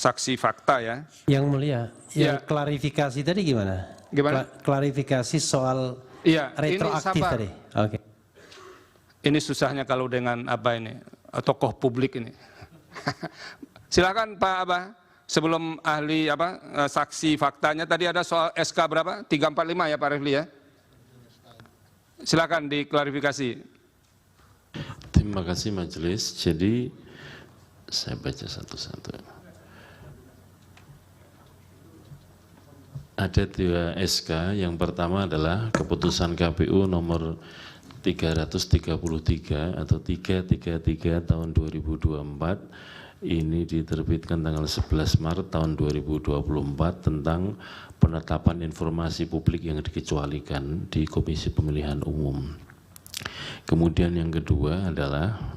saksi fakta ya. Yang mulia, yang Ya. klarifikasi tadi gimana? Gimana? Klarifikasi soal Iya, retroaktif ini sabar. tadi. Oke. Ini susahnya kalau dengan apa ini, tokoh publik ini. Silakan Pak Abah, sebelum ahli saksi faktanya tadi ada soal SK berapa? 345 ya Pak Refli ya. Silakan diklarifikasi. Terima kasih majelis. Jadi saya baca satu-satu. Ada 2 SK. Yang pertama adalah keputusan KPU nomor 333 atau 333 tahun 2024. Ini diterbitkan tanggal 11 Maret tahun 2024 tentang penetapan informasi publik yang dikecualikan di Komisi Pemilihan Umum. Kemudian yang kedua adalah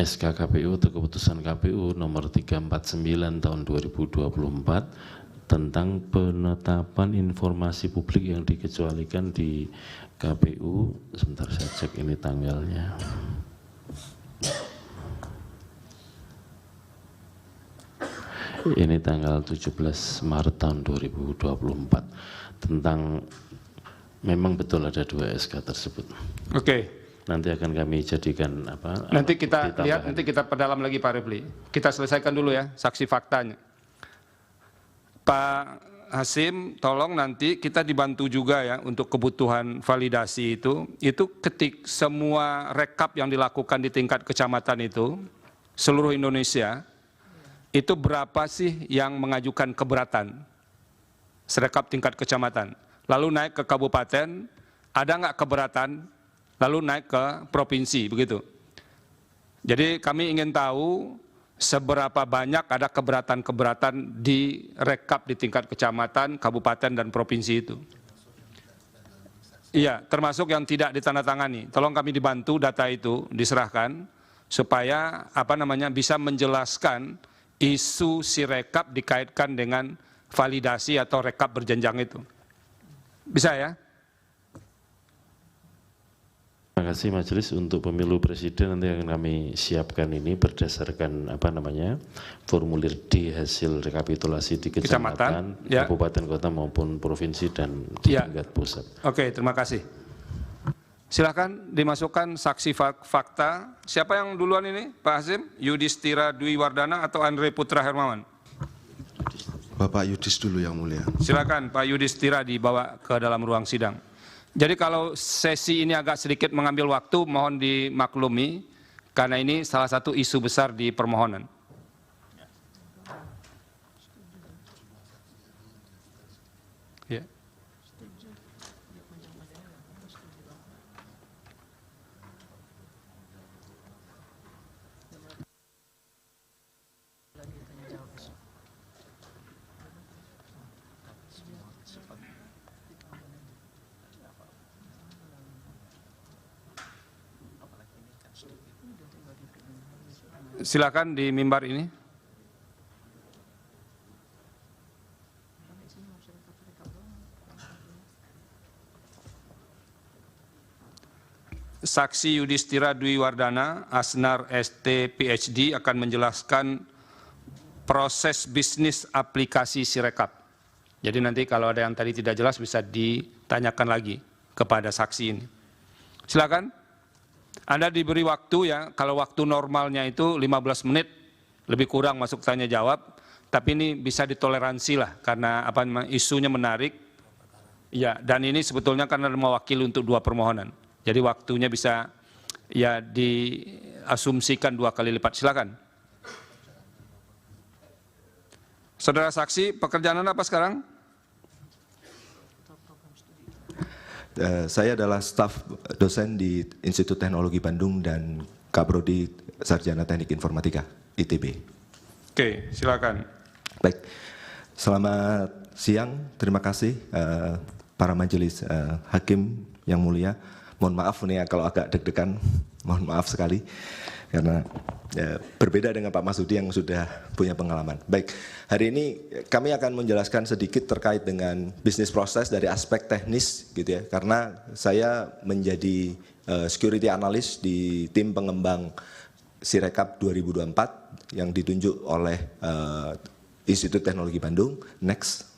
SK KPU atau keputusan KPU nomor 349 tahun 2024 tentang penetapan informasi publik yang dikecualikan di KPU. Sebentar saya cek ini tanggalnya. Ini tanggal 17 Maret tahun 2024 tentang memang betul ada 2 SK tersebut. Oke. Nanti akan kami jadikan apa? Nanti kita ditambahkan. lihat, nanti kita perdalam lagi Pak Refli. Kita selesaikan dulu ya saksi faktanya. Pak Hasim, tolong nanti kita dibantu juga ya untuk kebutuhan validasi itu ketik semua rekap yang dilakukan di tingkat kecamatan itu, seluruh Indonesia, itu berapa sih yang mengajukan keberatan? Serekap tingkat kecamatan. Lalu naik ke kabupaten, ada nggak keberatan? Lalu naik ke provinsi, begitu. Jadi kami ingin tahu seberapa banyak ada keberatan-keberatan di rekap di tingkat kecamatan, kabupaten, dan provinsi itu. Iya, termasuk yang tidak ditandatangani. Tolong kami dibantu data itu diserahkan supaya bisa menjelaskan isu sirekap dikaitkan dengan validasi atau rekap berjenjang itu. Bisa ya? Terima kasih majelis. Untuk pemilu presiden nanti akan kami siapkan ini berdasarkan formulir D hasil rekapitulasi di kecamatan, ya. kabupaten, kota maupun provinsi dan Ya. tingkat pusat. Oke, terima kasih. Silakan dimasukkan saksi fakta. Siapa yang duluan ini? Pak Hasim, Yudhistira Dwi Wardana atau Andre Putra Hermawan? Bapak Yudhis dulu yang mulia. Silakan Pak Yudhistira dibawa ke dalam ruang sidang. Jadi kalau sesi ini agak sedikit mengambil waktu, mohon dimaklumi, karena ini salah satu isu besar di permohonan. Ya. Silakan di mimbar ini. Saksi Yudhistira Dwi Wardana, Asnar ST PhD akan menjelaskan proses bisnis aplikasi Sirekap. Jadi nanti kalau ada yang tadi tidak jelas bisa ditanyakan lagi kepada saksi ini. Silakan. Anda diberi waktu ya, kalau waktu normalnya itu 15 menit, lebih kurang masuk tanya jawab, tapi ini bisa ditoleransi lah, karena isunya menarik, ya, dan ini sebetulnya karena mewakili untuk 2 permohonan, jadi waktunya bisa ya diasumsikan 2 kali lipat. Silakan. Saudara saksi, pekerjaan Anda apa sekarang? Saya adalah staf dosen di Institut Teknologi Bandung dan Kaprodi Sarjana Teknik Informatika, ITB. Oke, silakan. Baik, selamat siang, terima kasih para majelis hakim yang mulia. Mohon maaf nih kalau agak deg-degan, mohon maaf sekali. Karena berbeda dengan Pak Masudi yang sudah punya pengalaman. Baik, hari ini kami akan menjelaskan sedikit terkait dengan bisnis proses dari aspek teknis gitu ya. Karena saya menjadi security analyst di tim pengembang Sirekap 2024 yang ditunjuk oleh Institut Teknologi Bandung. Next.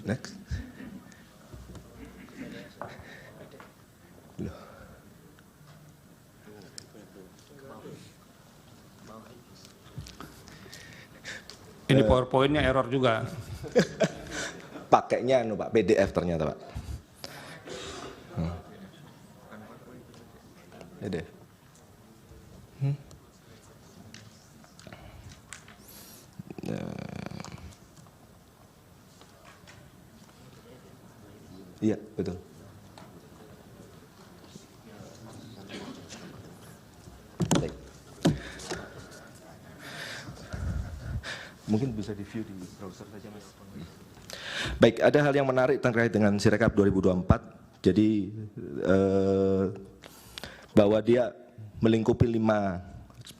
Next. Ini PowerPoint-nya error juga. Pakainya Pak PDF ternyata Pak. PDF. Iya, betul. Baik. Mungkin bisa di-view di browser saja, Mas. Baik, ada hal yang menarik terkait dengan Sirekap 2024. Jadi bahwa dia melingkupi 5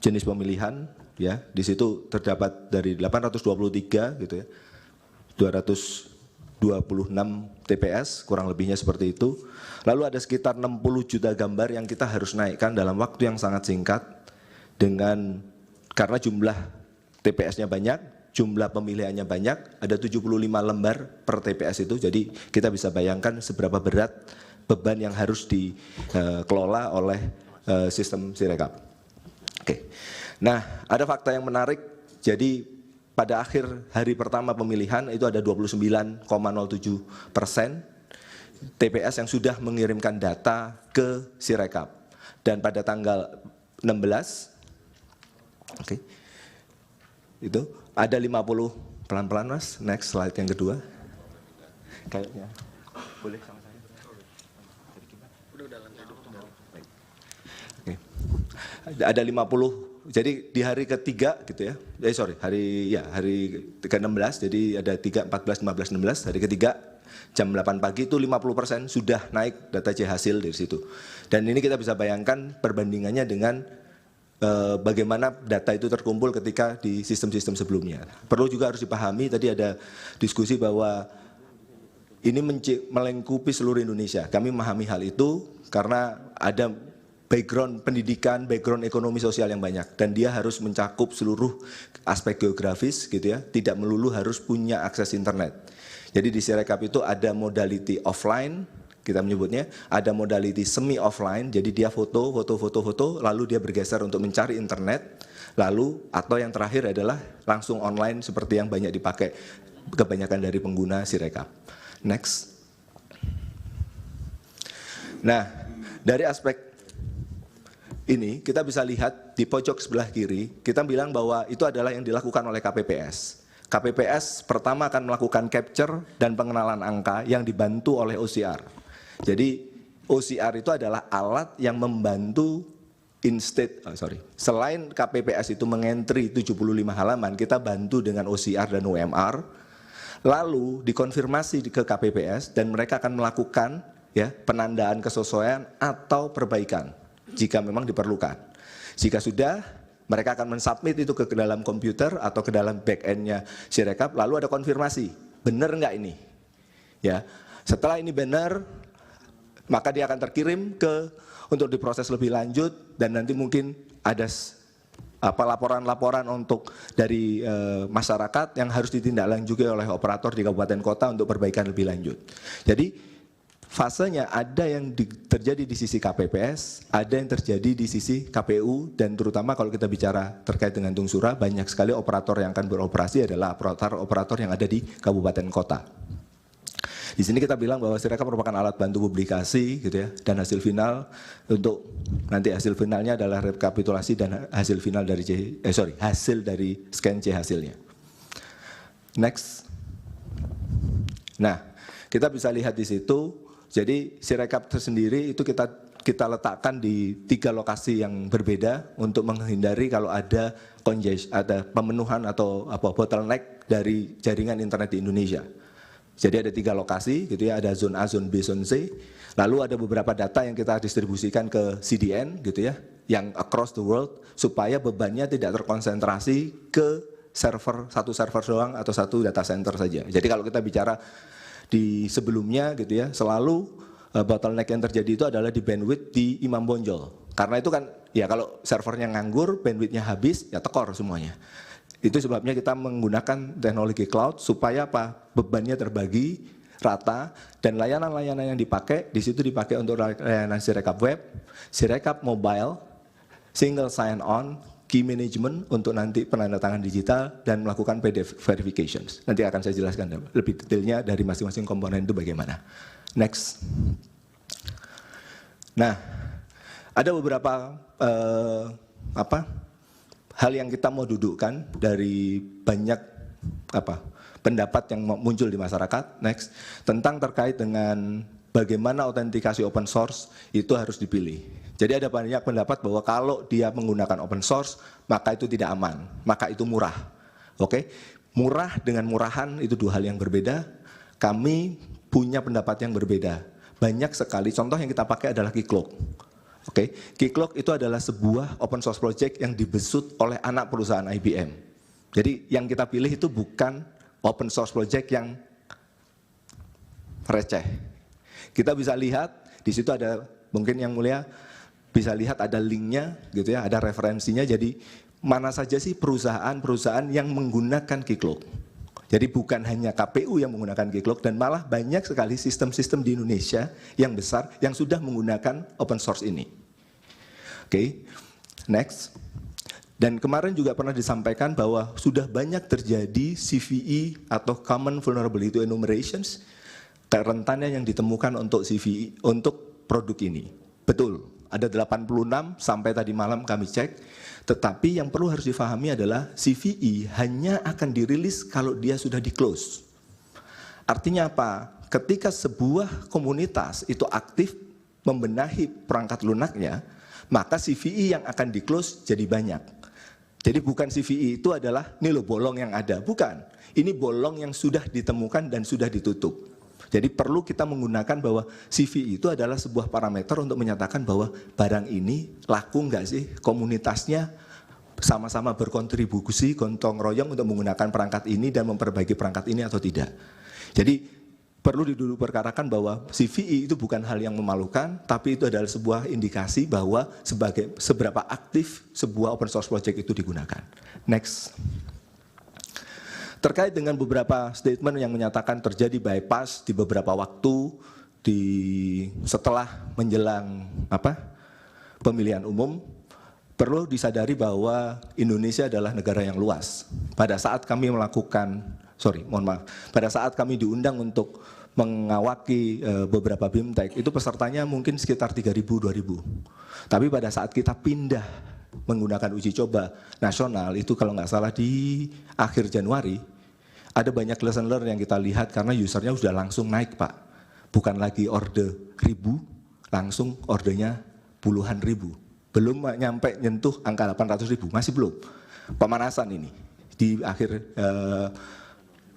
jenis pemilihan, ya. Di situ terdapat dari 823 gitu ya. 226 TPS, kurang lebihnya seperti itu. Lalu ada sekitar 60 juta gambar yang kita harus naikkan dalam waktu yang sangat singkat karena jumlah TPS-nya banyak, jumlah pemilihannya banyak, ada 75 lembar per TPS itu. Jadi kita bisa bayangkan seberapa berat beban yang harus dikelola oleh sistem Sirekap. Oke. Nah, ada fakta yang menarik. Jadi pada akhir hari pertama pemilihan itu ada 29,07% TPS yang sudah mengirimkan data ke Sirekap. Dan pada tanggal 16, oke, itu ada 50, pelan-pelan Mas, next slide yang kedua. Kayaknya, boleh sama saya? Oke. Ada 50. Jadi di hari ketiga gitu ya, hari ke-16, jadi ada 3, 14, 15, 16, hari ketiga jam 8 pagi itu 50% sudah naik data C hasil dari situ. Dan ini kita bisa bayangkan perbandingannya dengan bagaimana data itu terkumpul ketika di sistem-sistem sebelumnya. Perlu juga harus dipahami, tadi ada diskusi bahwa ini melingkupi seluruh Indonesia. Kami memahami hal itu karena ada background pendidikan, background ekonomi sosial yang banyak, dan dia harus mencakup seluruh aspek geografis gitu ya, tidak melulu harus punya akses internet. Jadi di Sirekap itu ada modality offline, kita menyebutnya, ada modality semi offline, jadi dia foto, lalu dia bergeser untuk mencari internet, lalu atau yang terakhir adalah langsung online seperti yang banyak dipakai kebanyakan dari pengguna Sirekap. Next. Nah, dari aspek ini kita bisa lihat di pojok sebelah kiri, kita bilang bahwa itu adalah yang dilakukan oleh KPPS. KPPS pertama akan melakukan capture dan pengenalan angka yang dibantu oleh OCR. Jadi OCR itu adalah alat yang membantu selain KPPS itu mengentry 75 halaman, kita bantu dengan OCR dan OMR, lalu dikonfirmasi ke KPPS dan mereka akan melakukan ya penandaan kesesuaian atau perbaikan jika memang diperlukan. Jika sudah, mereka akan mensubmit itu ke dalam komputer atau ke dalam back-end-nya Sirekap, lalu ada konfirmasi, benar enggak ini? Ya, setelah ini benar, maka dia akan terkirim untuk diproses lebih lanjut, dan nanti mungkin ada laporan-laporan dari masyarakat yang harus ditindaklanjuti oleh operator di kabupaten kota untuk perbaikan lebih lanjut. Jadi fasenya ada yang terjadi di sisi KPPS, ada yang terjadi di sisi KPU, dan terutama kalau kita bicara terkait dengan Tungsura, banyak sekali operator yang akan beroperasi adalah operator yang ada di kabupaten kota. Di sini kita bilang bahwa Sirekap merupakan alat bantu publikasi gitu ya, dan hasil final untuk nanti hasil finalnya adalah rekapitulasi dan hasil final dari hasil dari scan C hasilnya. Next. Nah, kita bisa lihat di situ. Jadi Sirekap tersendiri itu kita letakkan di 3 lokasi yang berbeda untuk menghindari kalau ada pemenuhan atau bottleneck dari jaringan internet di Indonesia. Jadi ada 3 lokasi gitu ya, ada zone A, zone B, zone C. Lalu ada beberapa data yang kita distribusikan ke CDN gitu ya, yang across the world supaya bebannya tidak terkonsentrasi ke satu server doang atau satu data center saja. Jadi kalau kita bicara di sebelumnya gitu ya, selalu bottleneck yang terjadi itu adalah di bandwidth di Imam Bonjol. Karena itu kan ya kalau servernya nganggur, bandwidthnya habis, ya tekor semuanya. Itu sebabnya kita menggunakan teknologi cloud supaya apa? Bebannya terbagi rata dan layanan-layanan yang dipakai di situ dipakai untuk layanan Sirekap web, Sirekap mobile, single sign on, key management untuk nanti penandatangan digital dan melakukan PDF verifications. Nanti akan saya jelaskan lebih detailnya dari masing-masing komponen itu bagaimana. Next. Nah, ada beberapa hal yang kita mau dudukkan dari banyak pendapat yang muncul di masyarakat. Next, tentang terkait dengan bagaimana autentikasi open source itu harus dipilih. Jadi ada banyak pendapat bahwa kalau dia menggunakan open source maka itu tidak aman, maka itu murah. Oke, murah dengan murahan itu dua hal yang berbeda. Kami punya pendapat yang berbeda. Banyak sekali contoh yang kita pakai adalah Keycloak. Oke, Keycloak itu adalah sebuah open source project yang dibesut oleh anak perusahaan IBM. Jadi yang kita pilih itu bukan open source project yang receh. Kita bisa lihat di situ ada, mungkin yang mulia bisa lihat ada linknya gitu ya, ada referensinya. Jadi mana saja sih perusahaan-perusahaan yang menggunakan Keycloak. Jadi bukan hanya KPU yang menggunakan Keycloak, dan malah banyak sekali sistem-sistem di Indonesia yang besar yang sudah menggunakan open source ini. Oke, next. Dan kemarin juga pernah disampaikan bahwa sudah banyak terjadi CVE atau Common Vulnerability Enumerations, kerentannya yang ditemukan untuk CVE, untuk produk ini. Betul, ada 86 sampai tadi malam kami cek. Tetapi yang perlu harus difahami adalah CVE hanya akan dirilis kalau dia sudah di-close. Artinya apa? Ketika sebuah komunitas itu aktif membenahi perangkat lunaknya, maka CVE yang akan di-close jadi banyak. Jadi bukan CVE itu adalah ini loh bolong yang ada, bukan. Ini bolong yang sudah ditemukan dan sudah ditutup. Jadi perlu kita menggunakan bahwa CVE itu adalah sebuah parameter untuk menyatakan bahwa barang ini laku enggak sih, komunitasnya sama-sama berkontribusi, gotong royong untuk menggunakan perangkat ini dan memperbaiki perangkat ini atau tidak. Jadi perlu didulu perkarakan bahwa CVE itu bukan hal yang memalukan, tapi itu adalah sebuah indikasi bahwa seberapa aktif sebuah open source project itu digunakan. Next. Terkait dengan beberapa statement yang menyatakan terjadi bypass di beberapa waktu setelah menjelang pemilihan umum, perlu disadari bahwa Indonesia adalah negara yang luas. Pada saat kami pada saat kami diundang untuk mengawaki beberapa BIMTEK, itu pesertanya mungkin sekitar 3.000-2.000. Tapi pada saat kita pindah menggunakan uji coba nasional, itu kalau nggak salah di akhir Januari, ada banyak lesson learn yang kita lihat karena usernya sudah langsung naik, Pak. Bukan lagi order 1.000, langsung ordernya puluhan ribu. Belum nyampe nyentuh angka 800.000, masih belum. Pemanasan ini di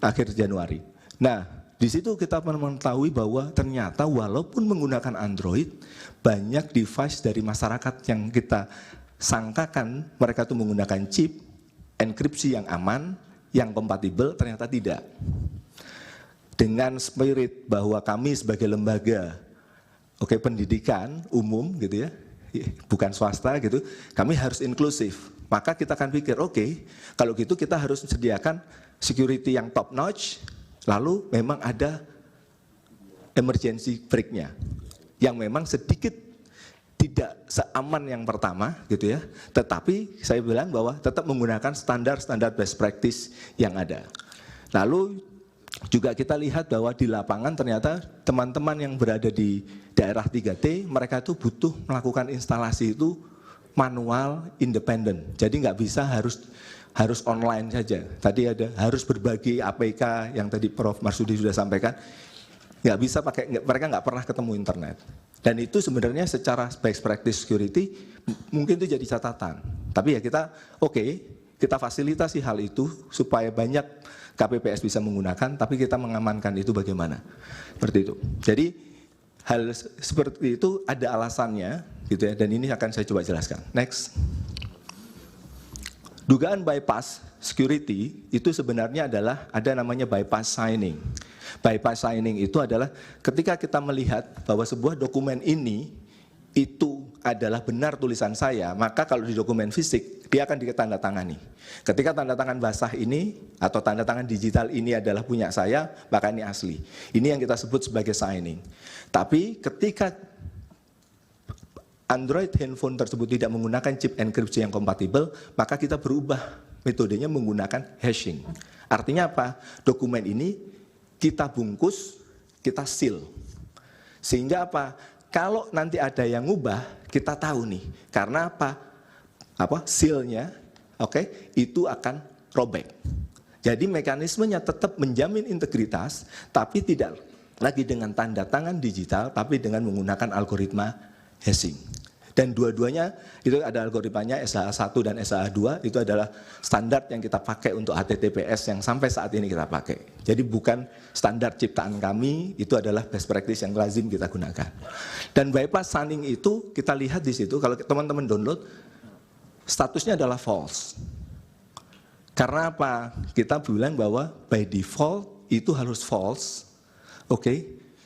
akhir Januari. Nah, di situ kita mengetahui bahwa ternyata walaupun menggunakan Android, banyak device dari masyarakat yang kita sangkakan mereka itu menggunakan chip, enkripsi yang aman, yang kompatibel, ternyata tidak. Dengan spirit bahwa kami sebagai lembaga pendidikan umum gitu ya, bukan swasta gitu, kami harus inklusif. Maka kita akan pikir, kalau gitu kita harus sediakan security yang top notch, lalu memang ada emergency break-nya yang memang sedikit tidak seaman yang pertama gitu ya, tetapi saya bilang bahwa tetap menggunakan standar-standar best practice yang ada. Lalu juga kita lihat bahwa di lapangan ternyata teman-teman yang berada di daerah 3T, mereka itu butuh melakukan instalasi itu manual, independen. Jadi nggak bisa harus online saja. Tadi ada harus berbagi APK yang tadi Prof. Marsudi sudah sampaikan. Nggak bisa mereka nggak pernah ketemu internet. Dan itu sebenarnya secara best practice security mungkin itu jadi catatan. Tapi ya kita fasilitasi hal itu supaya banyak KPPS bisa menggunakan, tapi kita mengamankan itu bagaimana. Seperti itu. Jadi hal seperti itu ada alasannya gitu ya, dan ini akan saya coba jelaskan. Next. Dugaan bypass security itu sebenarnya adalah ada namanya bypass signing. Bypass signing itu adalah ketika kita melihat bahwa sebuah dokumen ini itu adalah benar tulisan saya, maka kalau di dokumen fisik dia akan ditandatangani. Ketika tanda tangan basah ini atau tanda tangan digital ini adalah punya saya, maka ini asli. Ini yang kita sebut sebagai signing. Tapi ketika Android handphone tersebut tidak menggunakan chip enkripsi yang kompatibel, maka kita berubah metodenya menggunakan hashing. Artinya apa? Dokumen ini kita bungkus, kita seal. Sehingga apa? Kalau nanti ada yang ngubah, kita tahu nih. Karena apa? Sealnya, itu akan robek. Jadi mekanismenya tetap menjamin integritas, tapi tidak lagi dengan tanda tangan digital, tapi dengan menggunakan algoritma hashing. Dan dua-duanya itu ada algoritmanya SHA-1 dan SHA-2, itu adalah standar yang kita pakai untuk HTTPS yang sampai saat ini kita pakai. Jadi bukan standar ciptaan kami, itu adalah best practice yang lazim kita gunakan. Dan bypass signing itu kita lihat di situ, kalau teman-teman download, statusnya adalah false. Karena apa? Kita bilang bahwa by default itu harus false,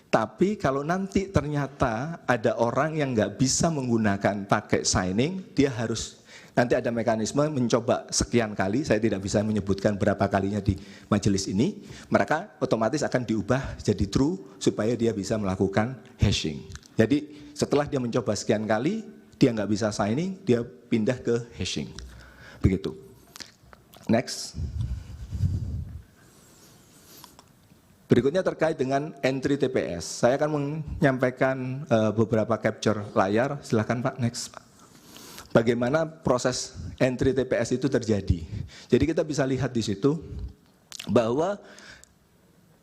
Tapi kalau nanti ternyata ada orang yang nggak bisa menggunakan pakai signing, dia harus nanti ada mekanisme mencoba sekian kali, saya tidak bisa menyebutkan berapa kalinya di majelis ini, mereka otomatis akan diubah jadi true supaya dia bisa melakukan hashing. Jadi setelah dia mencoba sekian kali, dia nggak bisa signing, dia pindah ke hashing. Begitu. Next. Berikutnya terkait dengan entry TPS. Saya akan menyampaikan beberapa capture layar. Silakan Pak, next Pak. Bagaimana proses entry TPS itu terjadi. Jadi kita bisa lihat di situ bahwa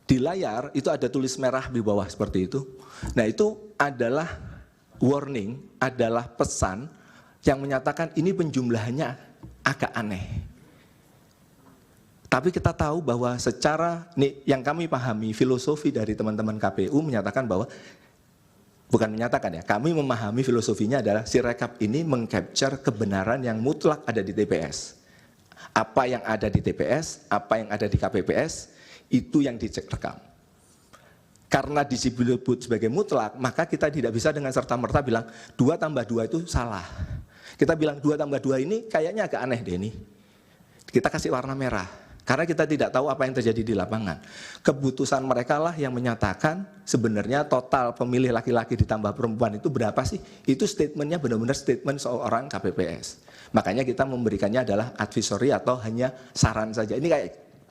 di layar itu ada tulis merah di bawah seperti itu. Nah itu adalah warning, adalah pesan yang menyatakan ini penjumlahannya agak aneh. Tapi kita tahu bahwa secara, nih yang kami pahami, filosofi dari teman-teman KPU menyatakan bahwa, bukan menyatakan ya, kami memahami filosofinya adalah Sirekap ini mengcapture kebenaran yang mutlak ada di TPS. Apa yang ada di TPS, apa yang ada di KPPS, itu yang dicek rekam. Karena disebut sebagai mutlak, maka kita tidak bisa dengan serta-merta bilang 2 tambah 2 itu salah. Kita bilang 2 tambah 2 ini kayaknya agak aneh deh ini. Kita kasih warna merah. Karena kita tidak tahu apa yang terjadi di lapangan. Keputusan mereka lah yang menyatakan sebenarnya total pemilih laki-laki ditambah perempuan itu berapa sih? Itu statementnya benar-benar statement seorang KPPS. Makanya kita memberikannya adalah advisory atau hanya saran saja. Ini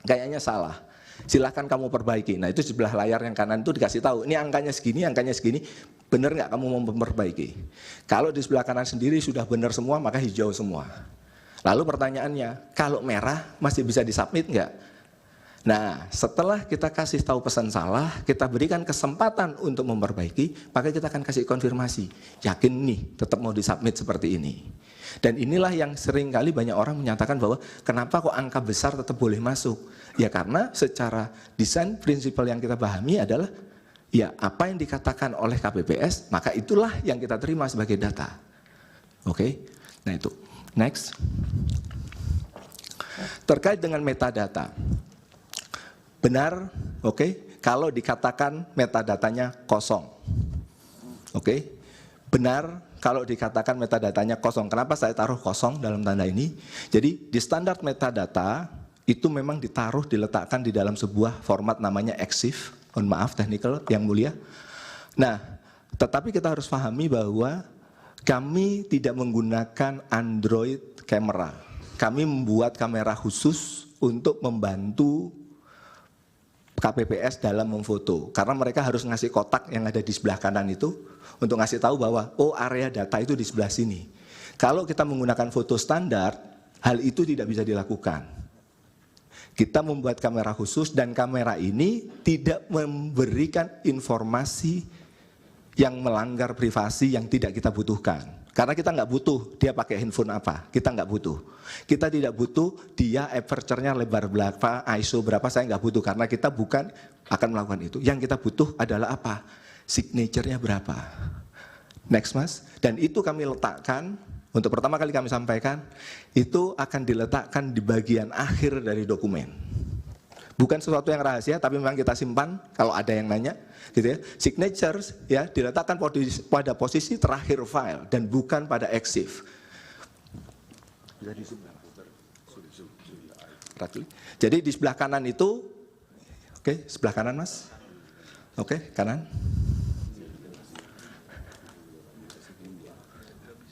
kayaknya salah. Silahkan kamu perbaiki. Nah itu sebelah layar yang kanan itu dikasih tahu. Ini angkanya segini, benar nggak kamu mau memperbaiki? Kalau di sebelah kanan sendiri sudah benar semua, maka hijau semua. Lalu pertanyaannya, kalau merah masih bisa disubmit enggak? Nah, setelah kita kasih tahu pesan salah, kita berikan kesempatan untuk memperbaiki, maka kita akan kasih konfirmasi. Yakin nih, tetap mau disubmit seperti ini. Dan inilah yang sering kali banyak orang menyatakan bahwa kenapa kok angka besar tetap boleh masuk? Ya karena secara desain prinsipal yang kita pahami adalah, ya apa yang dikatakan oleh KPPS, maka itulah yang kita terima sebagai data. Nah itu. Next. Terkait dengan metadata. Benar, kalau dikatakan metadatanya kosong. Benar kalau dikatakan metadatanya kosong. Kenapa saya taruh kosong dalam tanda ini? Jadi di standar metadata itu memang diletakkan di dalam sebuah format namanya EXIF. Mohon maaf technical yang mulia. Nah, tetapi kita harus pahami bahwa kami tidak menggunakan Android camera. Kami membuat kamera khusus untuk membantu KPPS dalam memfoto. Karena mereka harus ngasih kotak yang ada di sebelah kanan itu untuk ngasih tahu bahwa area data itu di sebelah sini. Kalau kita menggunakan foto standar, hal itu tidak bisa dilakukan. Kita membuat kamera khusus dan kamera ini tidak memberikan informasi yang melanggar privasi yang tidak kita butuhkan. Karena kita nggak butuh dia pakai handphone apa, kita nggak butuh. Kita tidak butuh dia aperture-nya lebar berapa, ISO berapa, saya nggak butuh. Karena kita bukan akan melakukan itu. Yang kita butuh adalah apa? Signature-nya berapa. Next Mas. Dan itu kami letakkan, untuk pertama kali kami sampaikan, itu akan diletakkan di bagian akhir dari dokumen. Bukan sesuatu yang rahasia, tapi memang kita simpan kalau ada yang nanya, gitu ya. Signatures ya diletakkan pada posisi terakhir file dan bukan pada EXIF. Jadi di sebelah kanan itu, oke, sebelah kanan Mas, oke, kanan.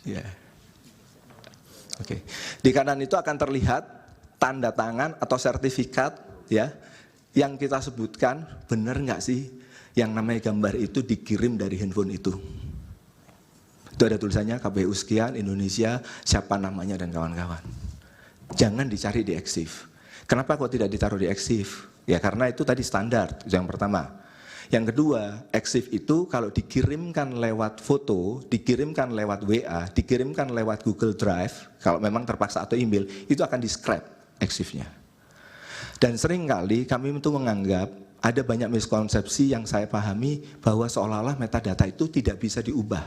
Ya. Oke. Di kanan itu akan terlihat tanda tangan atau sertifikat ya yang kita sebutkan benar nggak sih yang namanya gambar itu dikirim dari handphone itu. Itu ada tulisannya KPU sekian Indonesia, siapa namanya dan kawan-kawan. Jangan dicari di EXIF. Kenapa kok tidak ditaruh di EXIF? Ya karena itu tadi standar, itu yang pertama. Yang kedua, EXIF itu kalau dikirimkan lewat foto, dikirimkan lewat WA, dikirimkan lewat Google Drive, kalau memang terpaksa atau email, itu akan di-scrap EXIF-nya. Dan seringkali kami itu menganggap ada banyak miskonsepsi yang saya pahami bahwa seolah-olah metadata itu tidak bisa diubah.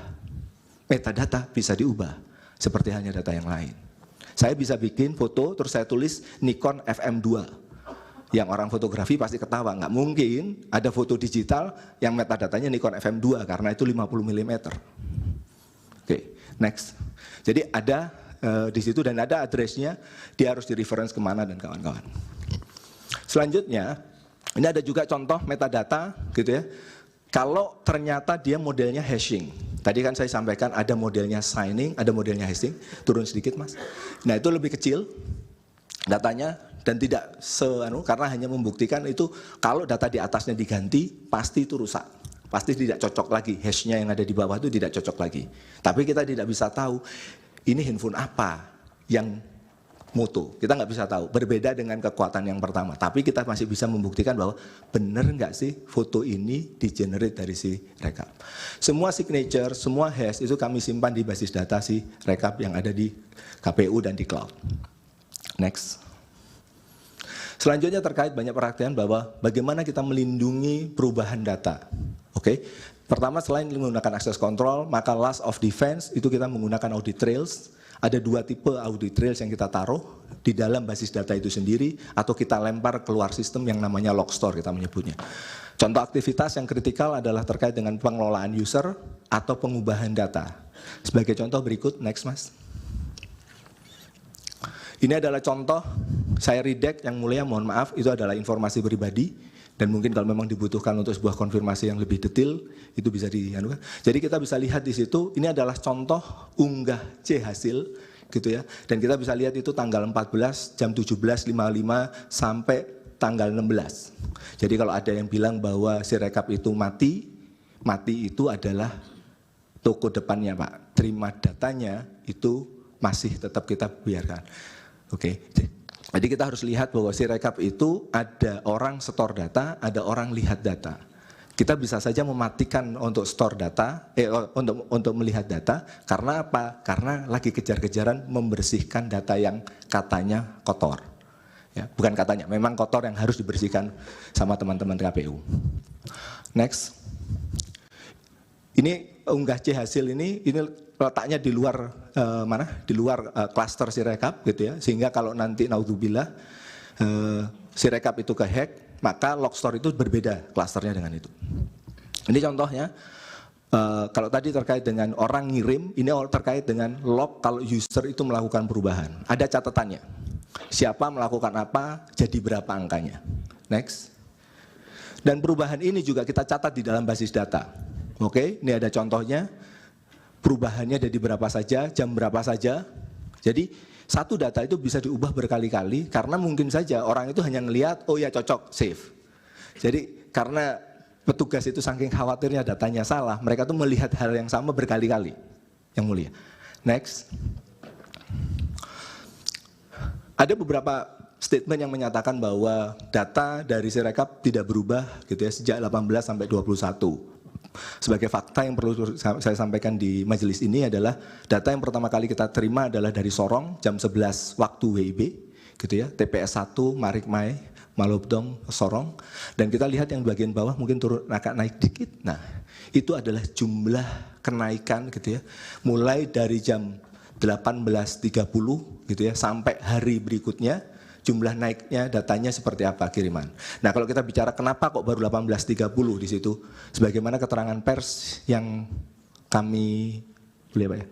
Metadata bisa diubah, seperti halnya data yang lain. Saya bisa bikin foto, terus saya tulis Nikon FM2. Yang orang fotografi pasti ketawa, nggak mungkin ada foto digital yang metadatanya Nikon FM2 karena itu 50 mm. Oke, next. Jadi ada di situ dan ada address-nya, dia harus di reference kemana dan kawan-kawan. Selanjutnya, ini ada juga contoh metadata gitu ya. Kalau ternyata dia modelnya hashing, tadi kan saya sampaikan ada modelnya signing, ada modelnya hashing, turun sedikit Mas. Nah itu lebih kecil datanya dan tidak karena hanya membuktikan itu kalau data di atasnya diganti pasti itu rusak, pasti tidak cocok lagi, hashnya yang ada di bawah itu tidak cocok lagi. Tapi kita tidak bisa tahu ini handphone apa yang moto, kita nggak bisa tahu, berbeda dengan kekuatan yang pertama. Tapi kita masih bisa membuktikan bahwa benar nggak sih foto ini di-generate dari si rekap. Semua signature, semua hash itu kami simpan di basis data si rekap yang ada di KPU dan di cloud. Next. Selanjutnya terkait banyak perhatian bahwa bagaimana kita melindungi perubahan data. Oke. Pertama selain menggunakan access control, maka last of defense itu kita menggunakan audit trails. Ada dua tipe audit trails yang kita taruh di dalam basis data itu sendiri atau kita lempar keluar sistem yang namanya log store kita menyebutnya. Contoh aktivitas yang kritikal adalah terkait dengan pengelolaan user atau pengubahan data. Sebagai contoh berikut, next Mas. Ini adalah contoh, saya redact yang mulia, mohon maaf, itu adalah informasi pribadi, dan mungkin kalau memang dibutuhkan untuk sebuah konfirmasi yang lebih detail, itu bisa dianukan. Jadi kita bisa lihat di situ, ini adalah contoh unggah C hasil, gitu ya, dan kita bisa lihat itu tanggal 14 jam 17.55 sampai tanggal 16. Jadi kalau ada yang bilang bahwa si rekap itu mati itu adalah toko depannya Pak, terima datanya itu masih tetap kita biarkan. Oke, jadi kita harus lihat bahwa si rekap itu ada orang store data, ada orang lihat data. Kita bisa saja mematikan untuk store data, untuk melihat data, karena apa? Karena lagi kejar-kejaran membersihkan data yang katanya kotor. Ya, bukan katanya, memang kotor yang harus dibersihkan sama teman-teman KPU. Next, ini unggah C hasil ini letaknya di luar di luar klaster Sirekap gitu ya, sehingga kalau nanti naudzubillah Sirekap itu kehack, maka log store itu berbeda klasternya dengan itu. Ini contohnya, kalau tadi terkait dengan orang ngirim, ini terkait dengan log kalau user itu melakukan perubahan. Ada catatannya, siapa melakukan apa, jadi berapa angkanya. Next. Dan perubahan ini juga kita catat di dalam basis data. Oke, ini ada contohnya. Perubahannya dari berapa saja, jam berapa saja. Jadi satu data itu bisa diubah berkali-kali karena mungkin saja orang itu hanya ngelihat, oh ya cocok, save. Jadi karena petugas itu saking khawatirnya datanya salah, mereka tuh melihat hal yang sama berkali-kali. Yang mulia. Next. Ada beberapa statement yang menyatakan bahwa data dari Sirekap tidak berubah gitu ya sejak 18 sampai 21. Sebagai fakta yang perlu saya sampaikan di majelis ini adalah data yang pertama kali kita terima adalah dari Sorong jam 11 waktu WIB gitu ya, TPS 1 Marikmai Malobdong Sorong, dan kita lihat yang bagian bawah mungkin turun agak naik dikit. Nah, itu adalah jumlah kenaikan gitu ya, mulai dari jam 18.30 gitu ya sampai hari berikutnya jumlah naiknya datanya seperti apa kiriman. Nah, kalau kita bicara kenapa kok baru 18.30 di situ, sebagaimana keterangan pers yang kami boleh Pak ya?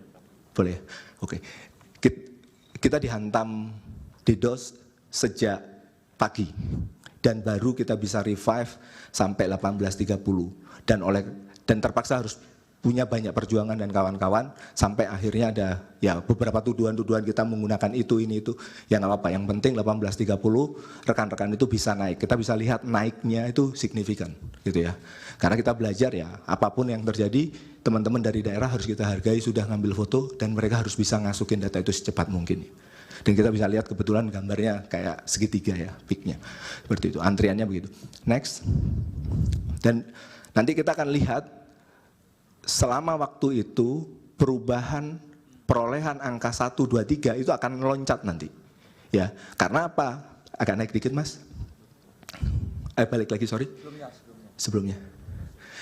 Boleh ya? Oke. Kita dihantam DDoS sejak pagi dan baru kita bisa revive sampai 18.30 dan terpaksa harus punya banyak perjuangan dan kawan-kawan sampai akhirnya ada ya beberapa tuduhan-tuduhan kita menggunakan itu yang nggak apa-apa, yang penting 18.30 rekan-rekan itu bisa naik, kita bisa lihat naiknya itu signifikan gitu ya, karena kita belajar ya apapun yang terjadi teman-teman dari daerah harus kita hargai sudah ngambil foto dan mereka harus bisa ngasukin data itu secepat mungkin. Dan kita bisa lihat kebetulan gambarnya kayak segitiga ya, peaknya. Seperti itu, antriannya begitu. Next. Dan nanti kita akan lihat selama waktu itu perubahan perolehan angka 1, 2, 3 itu akan loncat nanti. Ya, karena apa? Agak naik dikit Mas. Balik lagi, sorry. Sebelumnya.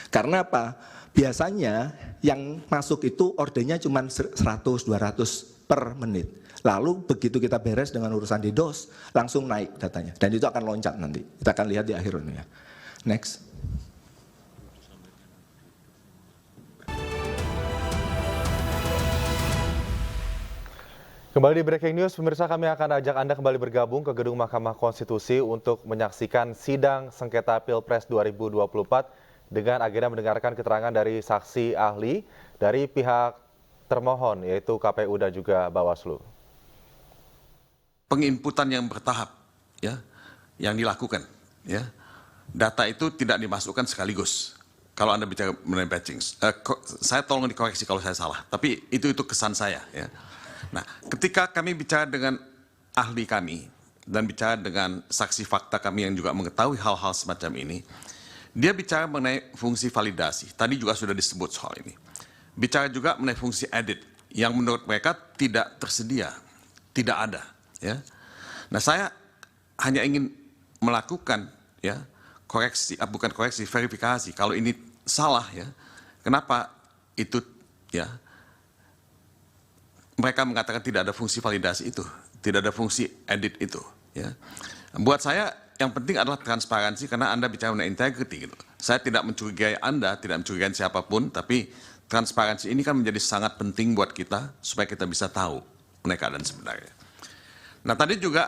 Karena apa? Biasanya yang masuk itu ordernya cuma 100, 200 per menit. Lalu begitu kita beres dengan urusan DDoS, langsung naik datanya. Dan itu akan loncat nanti. Kita akan lihat di akhir ini ya. Next. Kembali di Breaking News, pemirsa, kami akan ajak Anda kembali bergabung ke Gedung Mahkamah Konstitusi untuk menyaksikan sidang sengketa Pilpres 2024 dengan agenda mendengarkan keterangan dari saksi ahli dari pihak termohon, yaitu KPU dan juga Bawaslu. Penginputan yang bertahap ya yang dilakukan ya, data itu tidak dimasukkan sekaligus. Kalau Anda bicara mengenai batching, saya tolong dikoreksi kalau saya salah, tapi itu kesan saya ya. Nah, ketika kami bicara dengan ahli kami dan bicara dengan saksi fakta kami yang juga mengetahui hal-hal semacam ini, dia bicara mengenai fungsi validasi. Tadi juga sudah disebut soal ini. Bicara juga mengenai fungsi edit yang menurut mereka tidak tersedia, tidak ada. Ya. Nah, saya hanya ingin melakukan ya koreksi, bukan koreksi, verifikasi. Kalau ini salah ya, kenapa itu ya mereka mengatakan tidak ada fungsi validasi itu, tidak ada fungsi edit itu. Ya. Buat saya yang penting adalah transparansi karena Anda bicara mengenai integrity gitu. Saya tidak mencurigai Anda, tidak mencurigai siapapun, tapi transparansi ini kan menjadi sangat penting buat kita supaya kita bisa tahu mengenai keadaan sebenarnya. Nah, tadi juga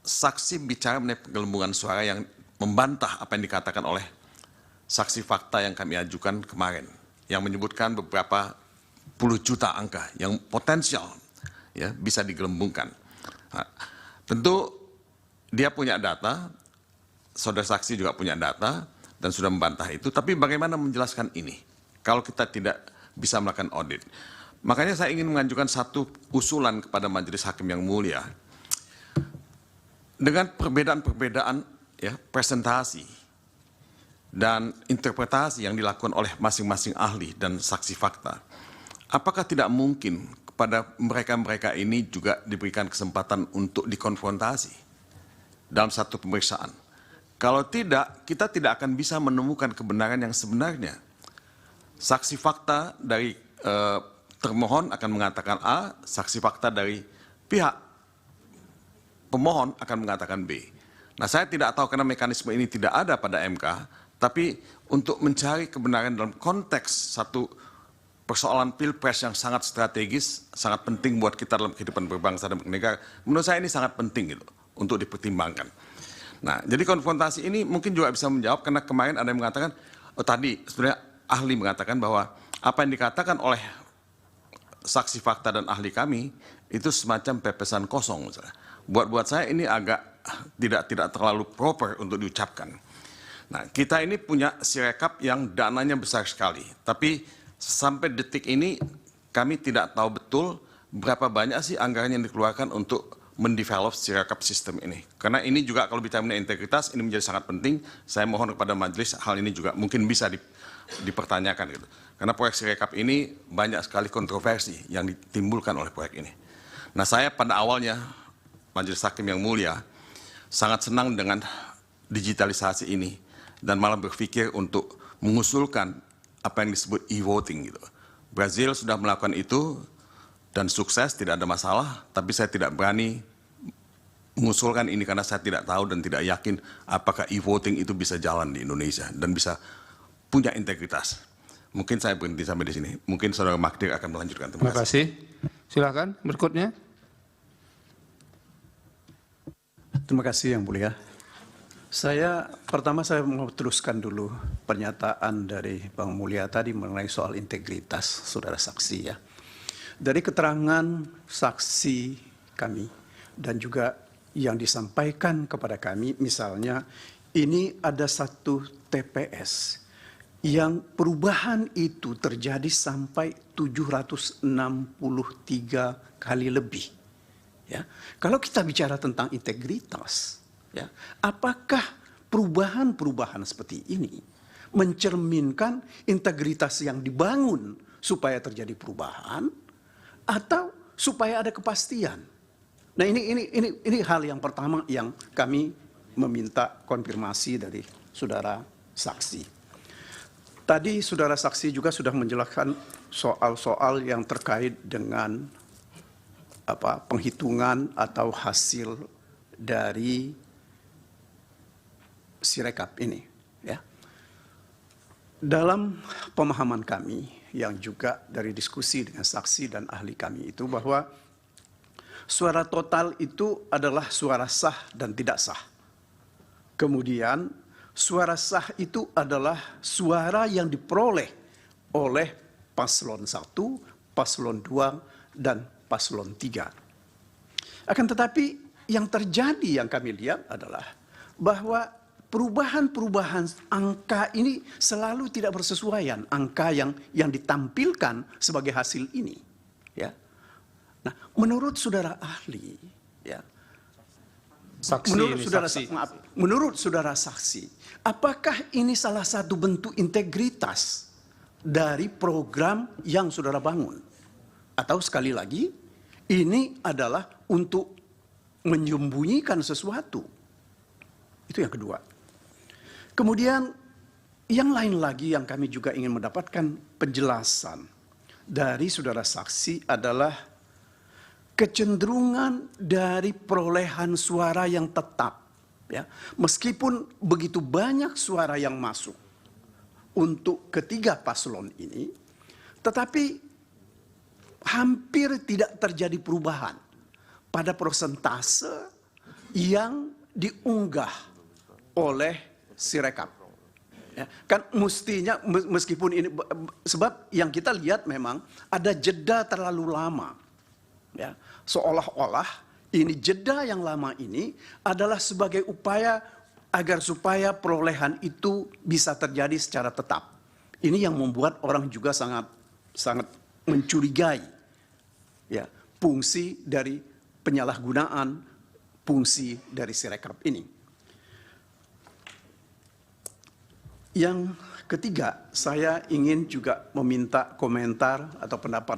saksi bicara mengenai penggelembungan suara yang membantah apa yang dikatakan oleh saksi fakta yang kami ajukan kemarin, yang menyebutkan beberapa puluh juta angka yang potensial ya bisa digelembungkan. Nah, tentu dia punya data, saudara saksi juga punya data dan sudah membantah itu, tapi bagaimana menjelaskan ini kalau kita tidak bisa melakukan audit? Makanya saya ingin mengajukan satu usulan kepada Majelis Hakim yang mulia. Dengan perbedaan-perbedaan ya, presentasi dan interpretasi yang dilakukan oleh masing-masing ahli dan saksi fakta, apakah tidak mungkin kepada mereka-mereka ini juga diberikan kesempatan untuk dikonfrontasi dalam satu pemeriksaan? Kalau tidak, kita tidak akan bisa menemukan kebenaran yang sebenarnya. Saksi fakta dari termohon akan mengatakan A, saksi fakta dari pihak pemohon akan mengatakan B. Nah, saya tidak tahu karena mekanisme ini tidak ada pada MK, tapi untuk mencari kebenaran dalam konteks satu persoalan pilpres yang sangat strategis, sangat penting buat kita dalam kehidupan berbangsa dan bernegara, menurut saya ini sangat penting gitu, untuk dipertimbangkan. Nah, jadi konfrontasi ini mungkin juga bisa menjawab karena kemarin ada yang mengatakan, tadi sebenarnya ahli mengatakan bahwa apa yang dikatakan oleh saksi fakta dan ahli kami itu semacam pepesan kosong misalnya. Buat saya ini agak tidak terlalu proper untuk diucapkan. Nah, kita ini punya sirekap yang dananya besar sekali, tapi sampai detik ini kami tidak tahu betul berapa banyak sih anggaran yang dikeluarkan untuk mendevelop sirekap sistem ini. Karena ini juga kalau bicara mengenai integritas ini menjadi sangat penting. Saya mohon kepada majelis hal ini juga mungkin bisa dipertanyakan gitu. Karena proyek sirekap ini banyak sekali kontroversi yang ditimbulkan oleh proyek ini. Nah, saya pada awalnya Majelis Hakim yang mulia sangat senang dengan digitalisasi ini dan malah berpikir untuk mengusulkan apa yang disebut e-voting gitu. Brazil sudah melakukan itu dan sukses, tidak ada masalah, tapi saya tidak berani mengusulkan ini karena saya tidak tahu dan tidak yakin apakah e-voting itu bisa jalan di Indonesia dan bisa punya integritas. Mungkin saya berhenti sampai di sini. Mungkin Saudara Magdir akan melanjutkan. Terima kasih. Silakan berikutnya. Terima kasih Yang Mulia. Pertama saya mau teruskan dulu pernyataan dari Bang Mulia tadi mengenai soal integritas saudara saksi ya. Dari keterangan saksi kami dan juga yang disampaikan kepada kami, misalnya ini ada satu TPS yang perubahan itu terjadi sampai 763 kali lebih. Ya, kalau kita bicara tentang integritas, ya, apakah perubahan-perubahan seperti ini mencerminkan integritas yang dibangun supaya terjadi perubahan atau supaya ada kepastian? Nah, ini hal yang pertama yang kami meminta konfirmasi dari saudara saksi. Tadi saudara saksi juga sudah menjelaskan soal-soal yang terkait dengan penghitungan atau hasil dari Sirekap ini. Ya. Dalam pemahaman kami yang juga dari diskusi dengan saksi dan ahli kami itu bahwa suara total itu adalah suara sah dan tidak sah. Kemudian suara sah itu adalah suara yang diperoleh oleh paslon 1, paslon 2, dan paslon 3. Akan tetapi yang terjadi yang kami lihat adalah bahwa perubahan-perubahan angka ini selalu tidak bersesuaian, angka yang ditampilkan sebagai hasil ini. Ya. Nah, menurut saudara ahli, ya, menurut saudara saksi, apakah ini salah satu bentuk integritas dari program yang saudara bangun? Atau sekali lagi, ini adalah untuk menyembunyikan sesuatu? Itu yang kedua. Kemudian yang lain lagi yang kami juga ingin mendapatkan penjelasan dari saudara saksi adalah kecenderungan dari perolehan suara yang tetap. Ya. Meskipun begitu banyak suara yang masuk untuk ketiga paslon ini, tetapi hampir tidak terjadi perubahan pada persentase yang diunggah oleh Sirekap. Ya, kan mestinya meskipun ini sebab yang kita lihat memang ada jeda terlalu lama. Ya, seolah-olah ini jeda yang lama ini adalah sebagai upaya agar supaya perolehan itu bisa terjadi secara tetap. Ini yang membuat orang juga sangat mencurigai ya, fungsi dari penyalahgunaan fungsi dari Sirekap ini. Yang ketiga, saya ingin juga meminta komentar atau pendapat